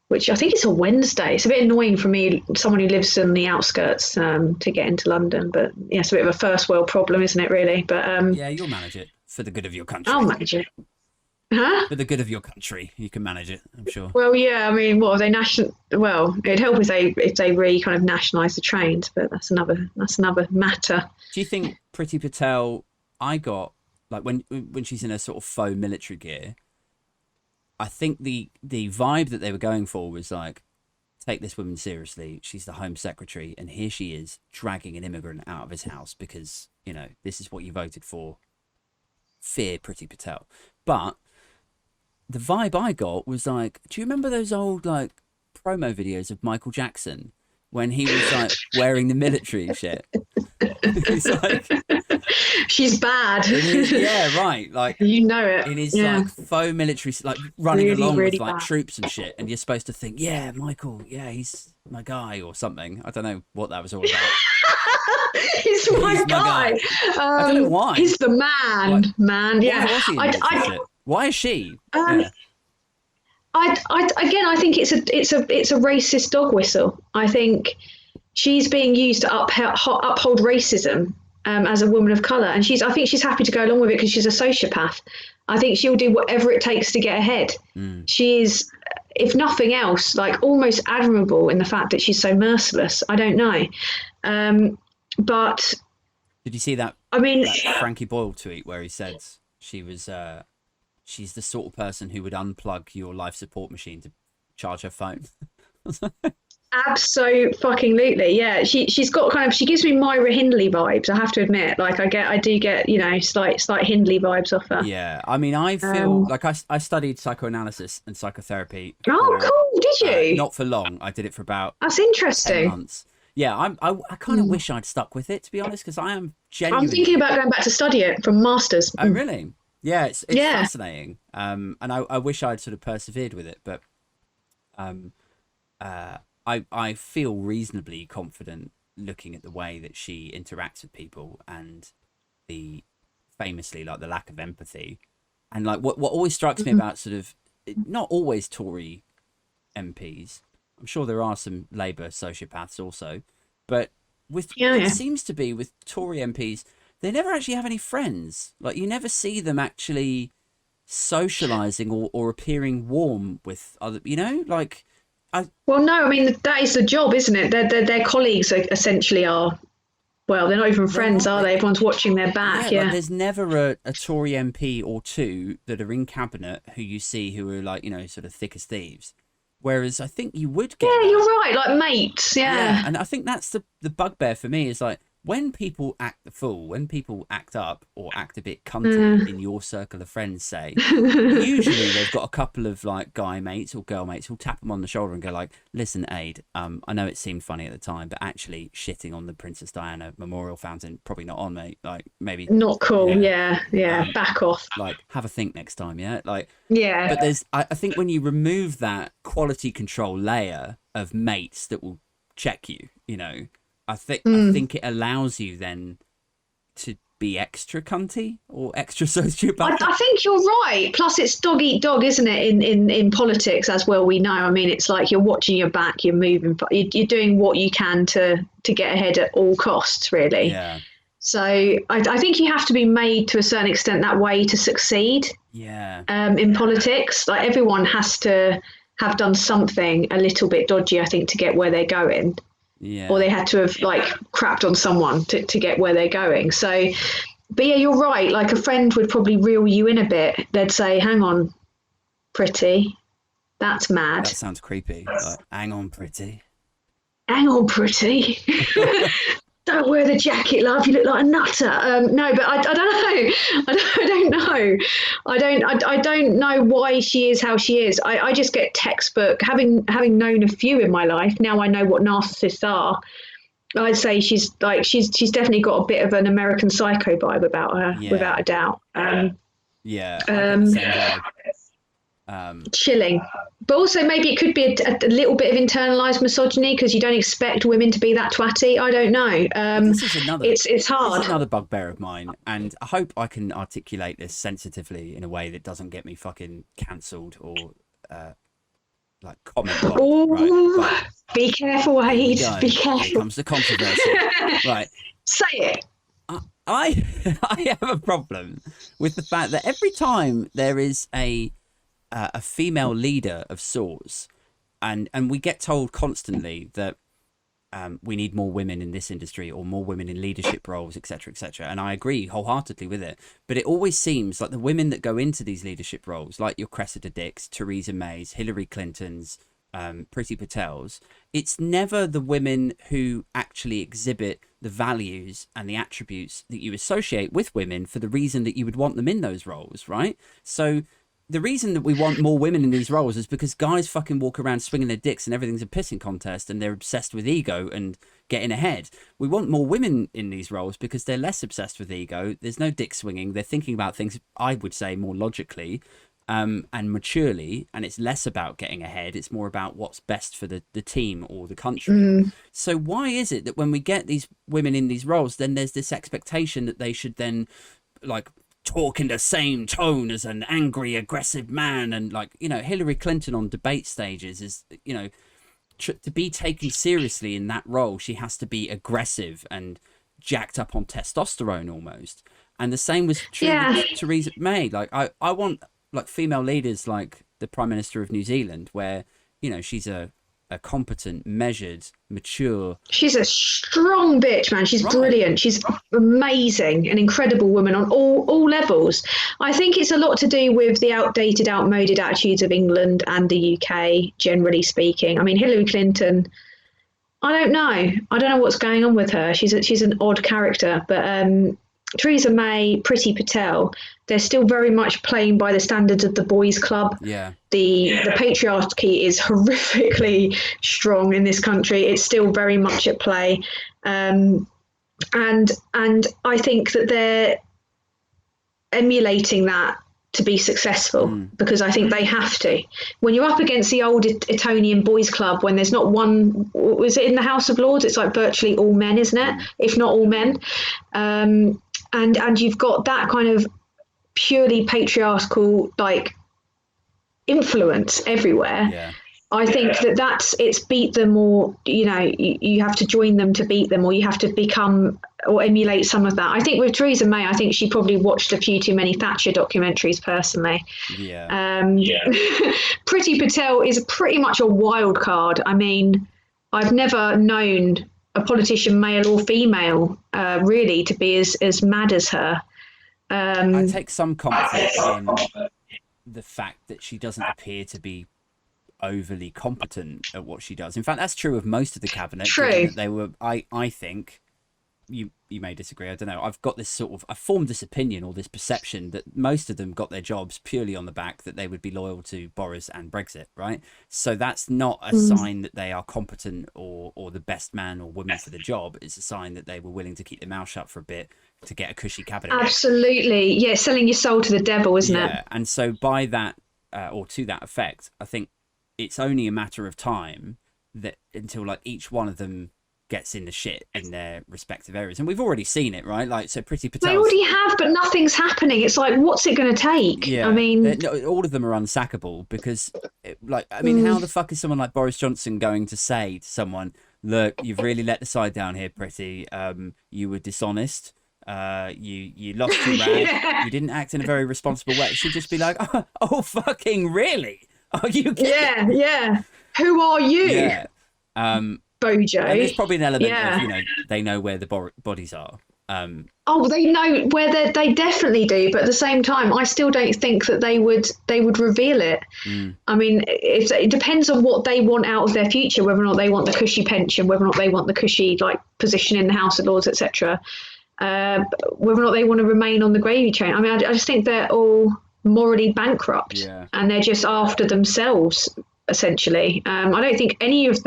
Which I think it's a Wednesday. It's a bit annoying for me, someone who lives in the outskirts, to get into London. But yeah, it's a bit of a first world problem, isn't it, really? But yeah, you'll manage it for the good of your country. I'll manage it. Huh? For the good of your country, you can manage it, I'm sure. Well, yeah, I mean, what are they Well, it'd help if they really kind of nationalise the trains, but that's another matter. Do you think Priti Patel? I got, like, when she's in her sort of faux military gear, I think the vibe that they were going for was like, take this woman seriously. She's the Home Secretary, and here she is dragging an immigrant out of his house because, this is what you voted for. Fear Priti Patel. But the vibe I got was like, do you remember those old like promo videos of Michael Jackson when he was like wearing the military shit? He's like, she's bad. Yeah, right. Like, you know it. In his yeah. like faux military, like running Really, along really with like bad. troops and shit, and you're supposed to think, yeah, Michael, yeah, he's my guy or something. I don't know what that was all about. he's my guy. I don't know why. He's the man, like, man. Yeah. Why was he in military shit? Why is she? Yeah. I think it's a racist dog whistle. I think she's being used to uphold racism as a woman of color, and I think she's happy to go along with it because she's a sociopath. I think she'll do whatever it takes to get ahead. She is, if nothing else, like almost admirable in the fact that she's so merciless. I don't know, but did you see that? I mean, that Frankie Boyle tweet where he said she was she's the sort of person who would unplug your life support machine to charge her phone. Absolutely, yeah. She's got kind of, she gives me Myra Hindley vibes, I have to admit. Like I do get, you know, slight Hindley vibes off her. Yeah, I mean, I feel like I studied psychoanalysis and psychotherapy. Oh, cool! Did you? Not for long. I did it for about that's interesting. 10 months. Yeah, I kind of wish I'd stuck with it, to be honest, because I am genuinely. I'm thinking about going back to study it from masters. Oh, really? Yeah, it's fascinating. And I wish I'd sort of persevered with it, but I feel reasonably confident looking at the way that she interacts with people and the famously like the lack of empathy, and like what always strikes me about sort of not always Tory MPs. I'm sure there are some Labour sociopaths also, but with it seems to be with Tory MPs, they never actually have any friends. Like you never see them actually socialising or appearing warm with other. You know, like. Well, no, I mean, that is the job, isn't it? Their colleagues essentially are, well, they're not even friends, are they? Everyone's watching their back, yeah. Like there's never a Tory MP or two that are in cabinet who you see who are like, you know, sort of thick as thieves. Whereas I think you would get... Yeah, you're right, like mates, yeah. And I think that's the bugbear for me is like, when people act the fool, when people act up or act a bit cunty in your circle of friends, say, usually they've got a couple of like guy mates or girl mates who'll tap them on the shoulder and go like, listen, Aid, I know it seemed funny at the time, but actually shitting on the Princess Diana memorial fountain, probably not on, mate. Like maybe... Not cool, yeah. Back off. Like, have a think next time, yeah? Like, yeah. But there's, I think when you remove that quality control layer of mates that will check you, you know, I think it allows you then to be extra cunty or extra sociopath. I think you're right. Plus, it's dog eat dog, isn't it? In politics, as well, we know. I mean, it's like you're watching your back, you're moving, you're doing what you can to get ahead at all costs, really. Yeah. So I think you have to be made to a certain extent that way to succeed. Yeah. In politics, like everyone has to have done something a little bit dodgy, I think, to get where they're going. Yeah. Or they had to have like crapped on someone to get where they're going. So, but yeah, you're right. Like a friend would probably reel you in a bit. They'd say, hang on, pretty. That's mad. That sounds creepy. Like, hang on, pretty. Hang on, pretty. Don't wear the jacket, love. You look like a nutter. No, but I don't know. I don't know. I don't know why she is how she is. I just get textbook. Having known a few in my life, now I know what narcissists are. I'd say she's definitely got a bit of an American Psycho vibe about her, without a doubt. Chilling. But also maybe it could be a little bit of internalized misogyny because you don't expect women to be that twatty. I don't know. This is another, it's hard. This is another bugbear of mine, and I hope I can articulate this sensitively in a way that doesn't get me fucking cancelled or like comment blocked. Right? Be careful, Aid. Be careful. Here comes the controversy. Right. Say it. I have a problem with the fact that every time there is a female leader of sorts, and we get told constantly that we need more women in this industry or more women in leadership roles, etc., etc. And I agree wholeheartedly with it. But it always seems like the women that go into these leadership roles, like your Cressida Dicks, Theresa Mays, Hillary Clintons, Priti Patels, it's never the women who actually exhibit the values and the attributes that you associate with women for the reason that you would want them in those roles, right? So the reason that we want more women in these roles is because guys fucking walk around swinging their dicks and everything's a pissing contest and they're obsessed with ego and getting ahead. We want more women in these roles because they're less obsessed with ego. There's no dick swinging. They're thinking about things, I would say, more logically and maturely, and it's less about getting ahead. It's more about what's best for the team or the country. So why is it that when we get these women in these roles, then there's this expectation that they should then like talk in the same tone as an angry, aggressive man? And like, you know, Hillary Clinton on debate stages is, you know, to be taken seriously in that role, she has to be aggressive and jacked up on testosterone almost. And the same was true with Theresa May. Like I want like female leaders like the Prime Minister of New Zealand, where, you know, she's a competent, measured, mature. She's a strong bitch, man. She's brilliant. She's amazing, an incredible woman on all levels. I think it's a lot to do with the outdated, outmoded attitudes of England and the UK, generally speaking. I mean, Hillary Clinton, I don't know what's going on with her. She's an odd character, but Theresa May, Priti Patel, they're still very much playing by the standards of the boys' club. Yeah. The patriarchy is horrifically strong in this country. It's still very much at play. And I think that they're emulating that to be successful, because I think they have to. When you're up against the old Etonian boys' club, when there's not one, was it in the House of Lords? It's like virtually all men, isn't it? If not all men. And you've got that kind of purely patriarchal like influence everywhere. Yeah. I think it's beat them, or, you know, you have to join them to beat them, or you have to become or emulate some of that. I think with Theresa May, I think she probably watched a few too many Thatcher documentaries personally. Priti Patel is pretty much a wild card. I mean, I've never known a politician, male or female, really, to be as mad as her. I take some comfort in the fact that she doesn't appear to be overly competent at what she does. In fact, that's true of most of the cabinet. True. They were, I think, you may disagree, I don't know, I've formed this opinion or this perception that most of them got their jobs purely on the back that they would be loyal to Boris and Brexit, right? So that's not a sign that they are competent or the best man or woman for the job. It's a sign that they were willing to keep their mouth shut for a bit to get a cushy cabinet. Absolutely. Yeah, selling your soul to the devil, isn't it? Yeah, and so by that, or to that effect, I think it's only a matter of time that until like each one of them gets in the shit in their respective areas. And we've already seen it, right? Like, so Priti Patel. They already have, but nothing's happening. It's like, what's it going to take? Yeah. I mean, all of them are unsackable because, how the fuck is someone like Boris Johnson going to say to someone, look, you've really let the side down here, Priti. You were dishonest. You lost your rag. You didn't act in a very responsible way. She'd just be like, oh fucking really? Are you kidding? Yeah. Who are you? Yeah. Bojo. And there's probably an element of, they know where the bodies are. They know where they definitely do, but at the same time, I still don't think that they would reveal it. I mean, it depends on what they want out of their future, whether or not they want the cushy pension, whether or not they want the cushy like position in the House of Lords, etc. Whether or not they want to remain on the gravy train. I mean, I just think they're all morally bankrupt, and they're just after themselves essentially. I don't think any of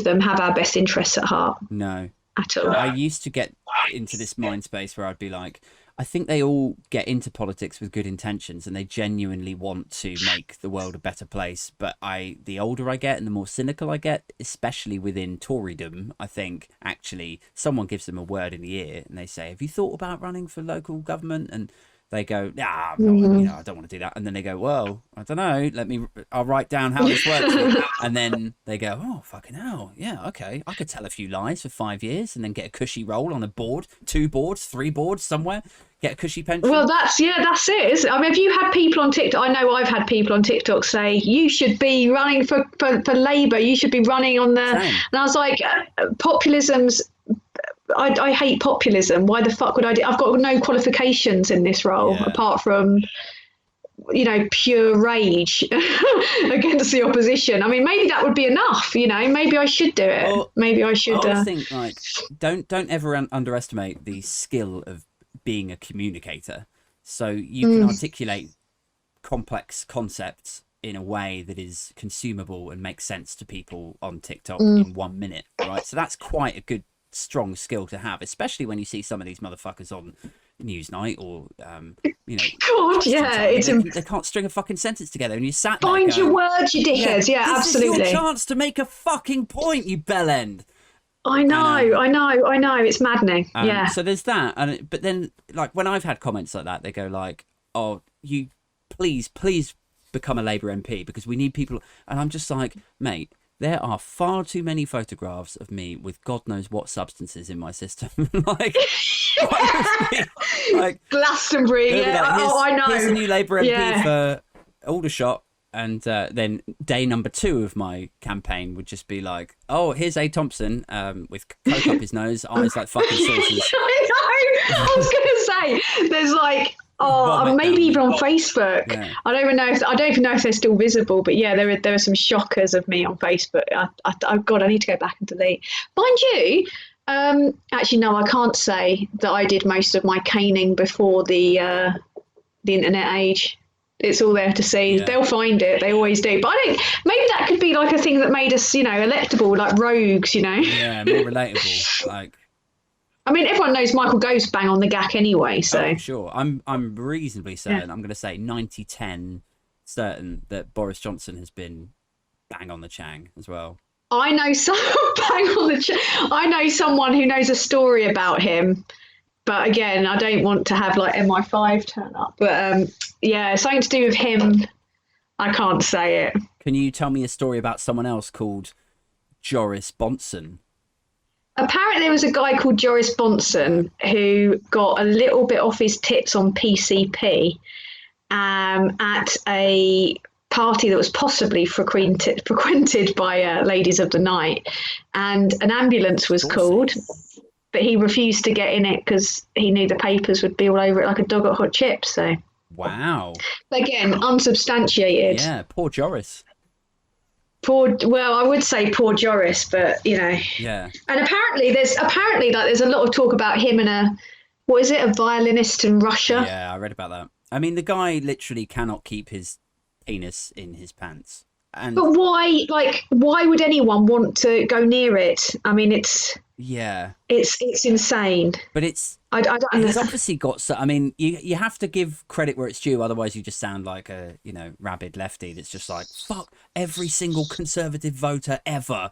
them have our best interests at heart. No. At all. I used to get into this mind space where I'd be like, I think they all get into politics with good intentions and they genuinely want to make the world a better place. But the older I get and the more cynical I get, especially within Torydom, I think actually someone gives them a word in the ear and they say, have you thought about running for local government? And they go, I don't want to do that. And then they go, well, I don't know. I'll write down how this works. And then they go, oh, fucking hell. Yeah, okay. I could tell a few lies for 5 years and then get a cushy role on a board, 2 boards, 3 boards somewhere, get a cushy pension. Well, that's it. I mean, have you had people on TikTok? I know I've had people on TikTok say, you should be running for Labour. You should be running on the... Same. And I was like, populism's... I hate populism. Why the fuck would I do? I've got no qualifications in this role apart from, pure rage against the opposition. I mean, maybe that would be enough. Maybe I should do it. Well, maybe I should. I think don't ever underestimate the skill of being a communicator. So you can articulate complex concepts in a way that is consumable and makes sense to people on TikTok in 1 minute, right? So that's quite a good, strong skill to have, especially when you see some of these motherfuckers on Newsnight or, you know, God, yeah, they can't string a fucking sentence together, and you sat there find going, your words, you dickheads. Yeah, this absolutely. is your chance to make a fucking point, you bellend. I know. It's maddening. Yeah. So there's that, but then like when I've had comments like that, they go like, "Oh, you please become a Labour MP because we need people," and I'm just like, mate. There are far too many photographs of me with God knows what substances in my system. like Glastonbury, yeah. I know. Here's a new Labour MP for Aldershot. And then day number 2 of my campaign would just be like, oh, here's A. Thompson with coke up his nose, eyes like fucking saucers. I know. I was going to say, there's like, maybe even on Facebook. Yeah. I don't even know if they're still visible, but yeah, there are some shockers of me on Facebook. God, I need to go back and delete. Mind you, actually, no, I can't say that I did most of my caning before the internet age. It's all there to see. Yeah. They'll find it. They always do. But I think maybe that could be like a thing that made us, electable, like rogues, Yeah, more relatable. Like, I mean, everyone knows Michael Gove's bang on the gack anyway. So sure, I'm reasonably certain. Yeah. I'm going to say 90-10 certain that Boris Johnson has been bang on the chang as well. I know I know someone who knows a story about him. But again, I don't want to have like MI5 turn up. But yeah, something to do with him. I can't say it. Can you tell me a story about someone else called Joris Bonson? Apparently there was a guy called Joris Bonson who got a little bit off his tits on PCP at a party that was possibly frequented by ladies of the night. And an ambulance was called. But he refused to get in it because he knew the papers would be all over it like a dog at hot chips. So wow. Again, unsubstantiated. Yeah, poor Joris. Well, I would say poor Joris, but Yeah. And apparently there's a lot of talk about him and a violinist in Russia. Yeah, I read about that. I mean, the guy literally cannot keep his penis in his pants. But why would anyone want to go near it? I mean, it's insane. But I don't understand. He's obviously got I mean, you have to give credit where it's due, otherwise you just sound like a rabid lefty that's just like, fuck every single Conservative voter ever,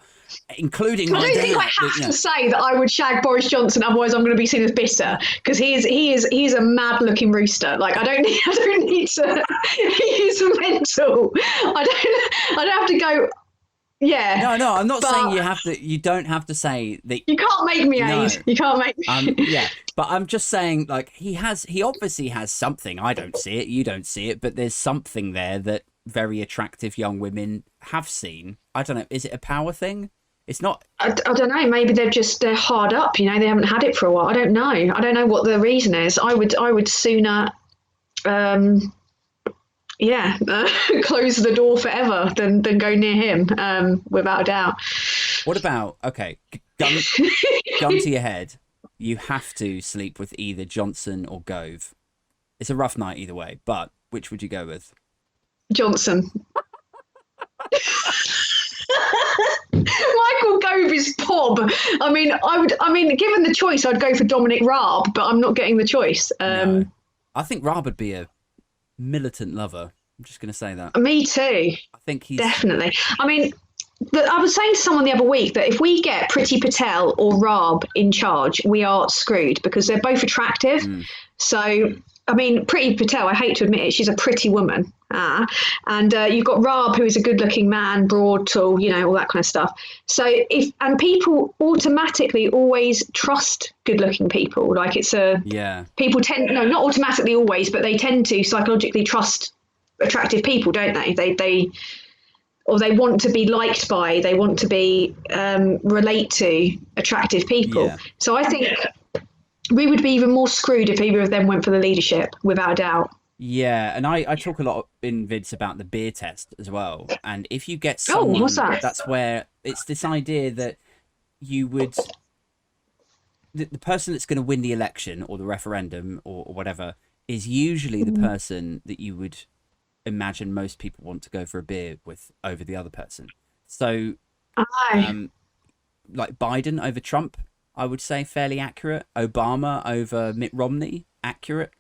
including my dad. I don't think I have to say that I would shag Boris Johnson, otherwise I'm going to be seen as bitter, because he is a mad looking rooster. Like I don't need to. He is mental. I don't have to go. Yeah. No, I'm not saying you have to. You don't have to say that. You can't make me, Aid. You can't make me. Yeah, but I'm just saying, like, he obviously has something. I don't see it. You don't see it, but there's something there that very attractive young women have seen. I don't know. Is it a power thing? It's not. I don't know. Maybe they're hard up. They haven't had it for a while. I don't know. I don't know what the reason is. I would sooner. Close the door forever than go near him, without a doubt. What about, okay, gun to your head, you have to sleep with either Johnson or Gove. It's a rough night either way, but which would you go with? Johnson. Michael Gove is Pob. I mean, given the choice, I'd go for Dominic Raab, but I'm not getting the choice. No. I think Raab would be a militant lover. I'm just going to say that. Me too. I think he's definitely. I mean, I was saying to someone the other week that if we get Priti Patel or Raab in charge, we are screwed because they're both attractive. So, I mean, Priti Patel, I hate to admit it, she's a pretty woman. And you've got Raab, who is a good-looking man, broad, tall, all that kind of stuff. So people automatically always trust good-looking people. Like people tend, no, not automatically always, but they tend to psychologically trust attractive people, don't they? They want to be liked by, they want to be relate to attractive people. Yeah. So I think we would be even more screwed if either of them went for the leadership, without a doubt. Yeah, and I talk a lot in vids about the beer test as well. And if you get someone, what's that? That's where it's this idea that you would, the person that's going to win the election or the referendum or whatever is usually the person that you would imagine most people want to go for a beer with over the other person. So, Aye. like Biden over Trump, I would say fairly accurate. Obama over Mitt Romney, accurate.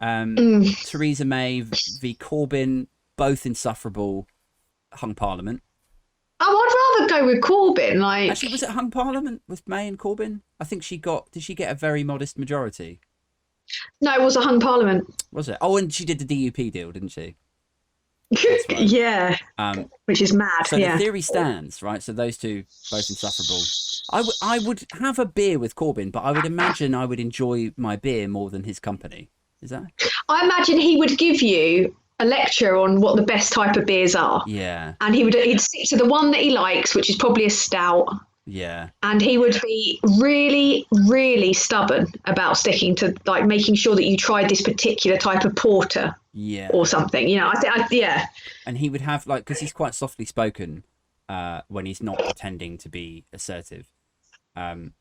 Theresa May v Corbyn, both insufferable. Hung Parliament. Oh, I'd rather go with Corbyn. Like, actually, was it hung Parliament with May and Corbyn? I think did she get a very modest majority? No, it was a hung Parliament. Was it? Oh, and she did the DUP deal, didn't she? Right. Yeah. Which is mad. So the theory stands, right? So those two, both insufferable. I would have a beer with Corbyn, but I would imagine I would enjoy my beer more than his company. Is that? I imagine he would give you a lecture on what the best type of beers are. Yeah. And he'd stick to the one that he likes, which is probably a stout. Yeah. And he would be really, really stubborn about sticking to, like, making sure that you tried this particular type of porter. Yeah. Or something, you know. Yeah. And he would have, like, because he's quite softly spoken when he's not pretending to be assertive. And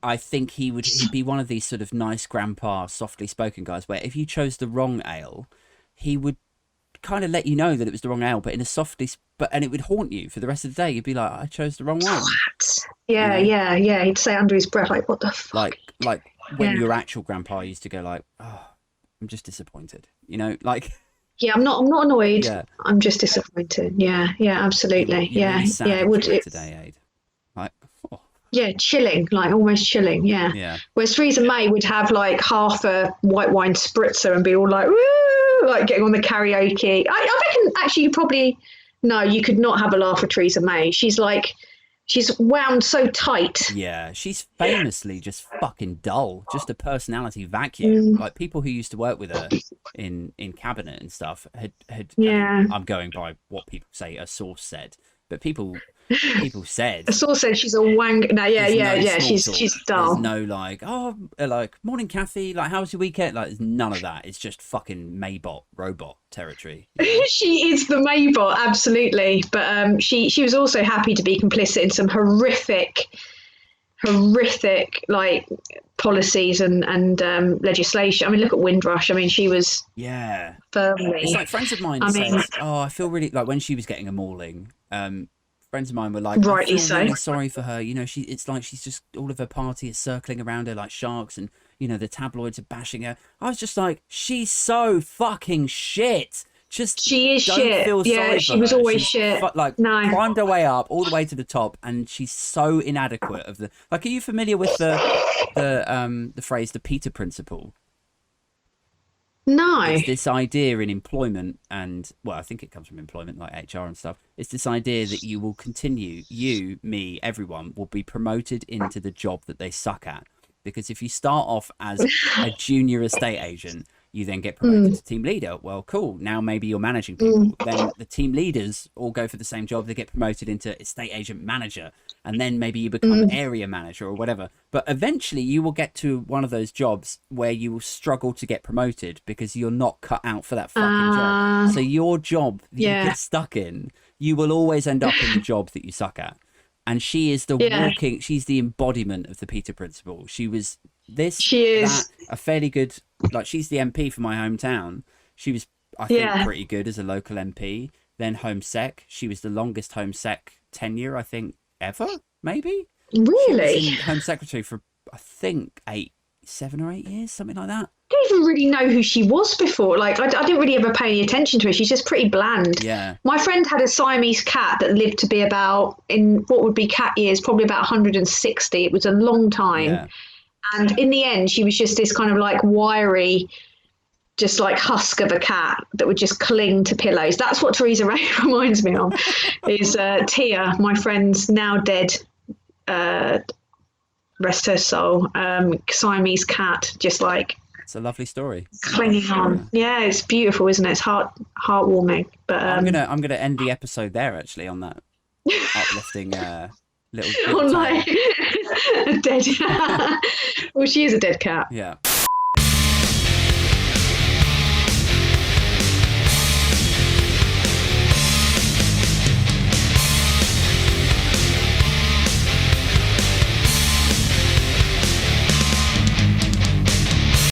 I think he'd be one of these sort of nice grandpa, softly spoken guys where if you chose the wrong ale, he would kind of let you know that it was the wrong ale, but in a and it would haunt you for the rest of the day. You'd be like, I chose the wrong one. Yeah, you know? yeah. He'd say under his breath, like, what the fuck? Like when your actual grandpa used to go like, oh, I'm just disappointed. You know, like. Yeah, I'm not annoyed. Yeah. I'm just disappointed. Yeah, absolutely. You're really sad it would. Today, Aid. Like. Oh. Yeah, chilling, like almost chilling. Yeah. Whereas Theresa May would have like half a white wine spritzer and be all like, woo, like getting on the karaoke. I reckon actually you could not have a laugh with Theresa May. She's wound so tight. Yeah, she's famously just fucking dull, just a personality vacuum. Like people who used to work with her in cabinet and stuff had I'm going by what people say a source said, but people said a source said she's a wank. No, she's dull. There's no like morning Kathy, like how was your weekend? Like there's none of that. It's just fucking Maybot robot territory. You know? She is the Maybot, absolutely. But she was also happy to be complicit in some horrific like policies and legislation. I mean, look at Windrush. I mean, she was firmly. It's like friends of mine said, I feel really like when she was getting a mauling. Friends of mine were like, rightly I feel so. really sorry for her. You know, it's like she's just all of her party is circling around her like sharks, and you know the tabloids are bashing her. I was just like, she's so fucking shit. She is don't shit. Feel sorry for she was her. always she's shit. Climbed her way up all the way to the top, and she's so inadequate. Are you familiar with the phrase the Peter Principle? No. It's this idea in employment and, well, I think it comes from employment, like HR and stuff. It's this idea that you will continue, you, me, everyone will be promoted into the job that they suck at. Because if you start off as a junior estate agent, you then get promoted to team leader. Well, cool. Now maybe you're managing people. Then the team leaders all go for the same job. They get promoted into estate agent manager. And then maybe you become area manager or whatever. But eventually you will get to one of those jobs where you will struggle to get promoted because you're not cut out for that fucking job. So your job that you get stuck in, you will always end up in the job that you suck at. And she is she's the embodiment of the Peter Principle. She was a fairly good, like she's the MP for my hometown. She was, I think, pretty good as a local MP. Then Home Sec. She was the longest Home Sec tenure, I think, ever, maybe. Really? She was in Home Secretary for, I think, 7 or 8 years, something like that. I didn't even really know who she was before. Like, I didn't really ever pay any attention to her. She's just pretty bland. Yeah. My friend had a Siamese cat that lived to be about, in what would be cat years, probably about 160. It was a long time. Yeah. And in the end, she was just this kind of like wiry, just like husk of a cat that would just cling to pillows. That's what Theresa May reminds me of, is Tia, my friend's now dead, rest her soul, Siamese cat, just like... It's a lovely story. Clinging on. Yeah, it's beautiful, isn't it? It's heartwarming. But I'm gonna end the episode there, actually, on that uplifting little on like a dead... Well, she is a dead cat. Yeah.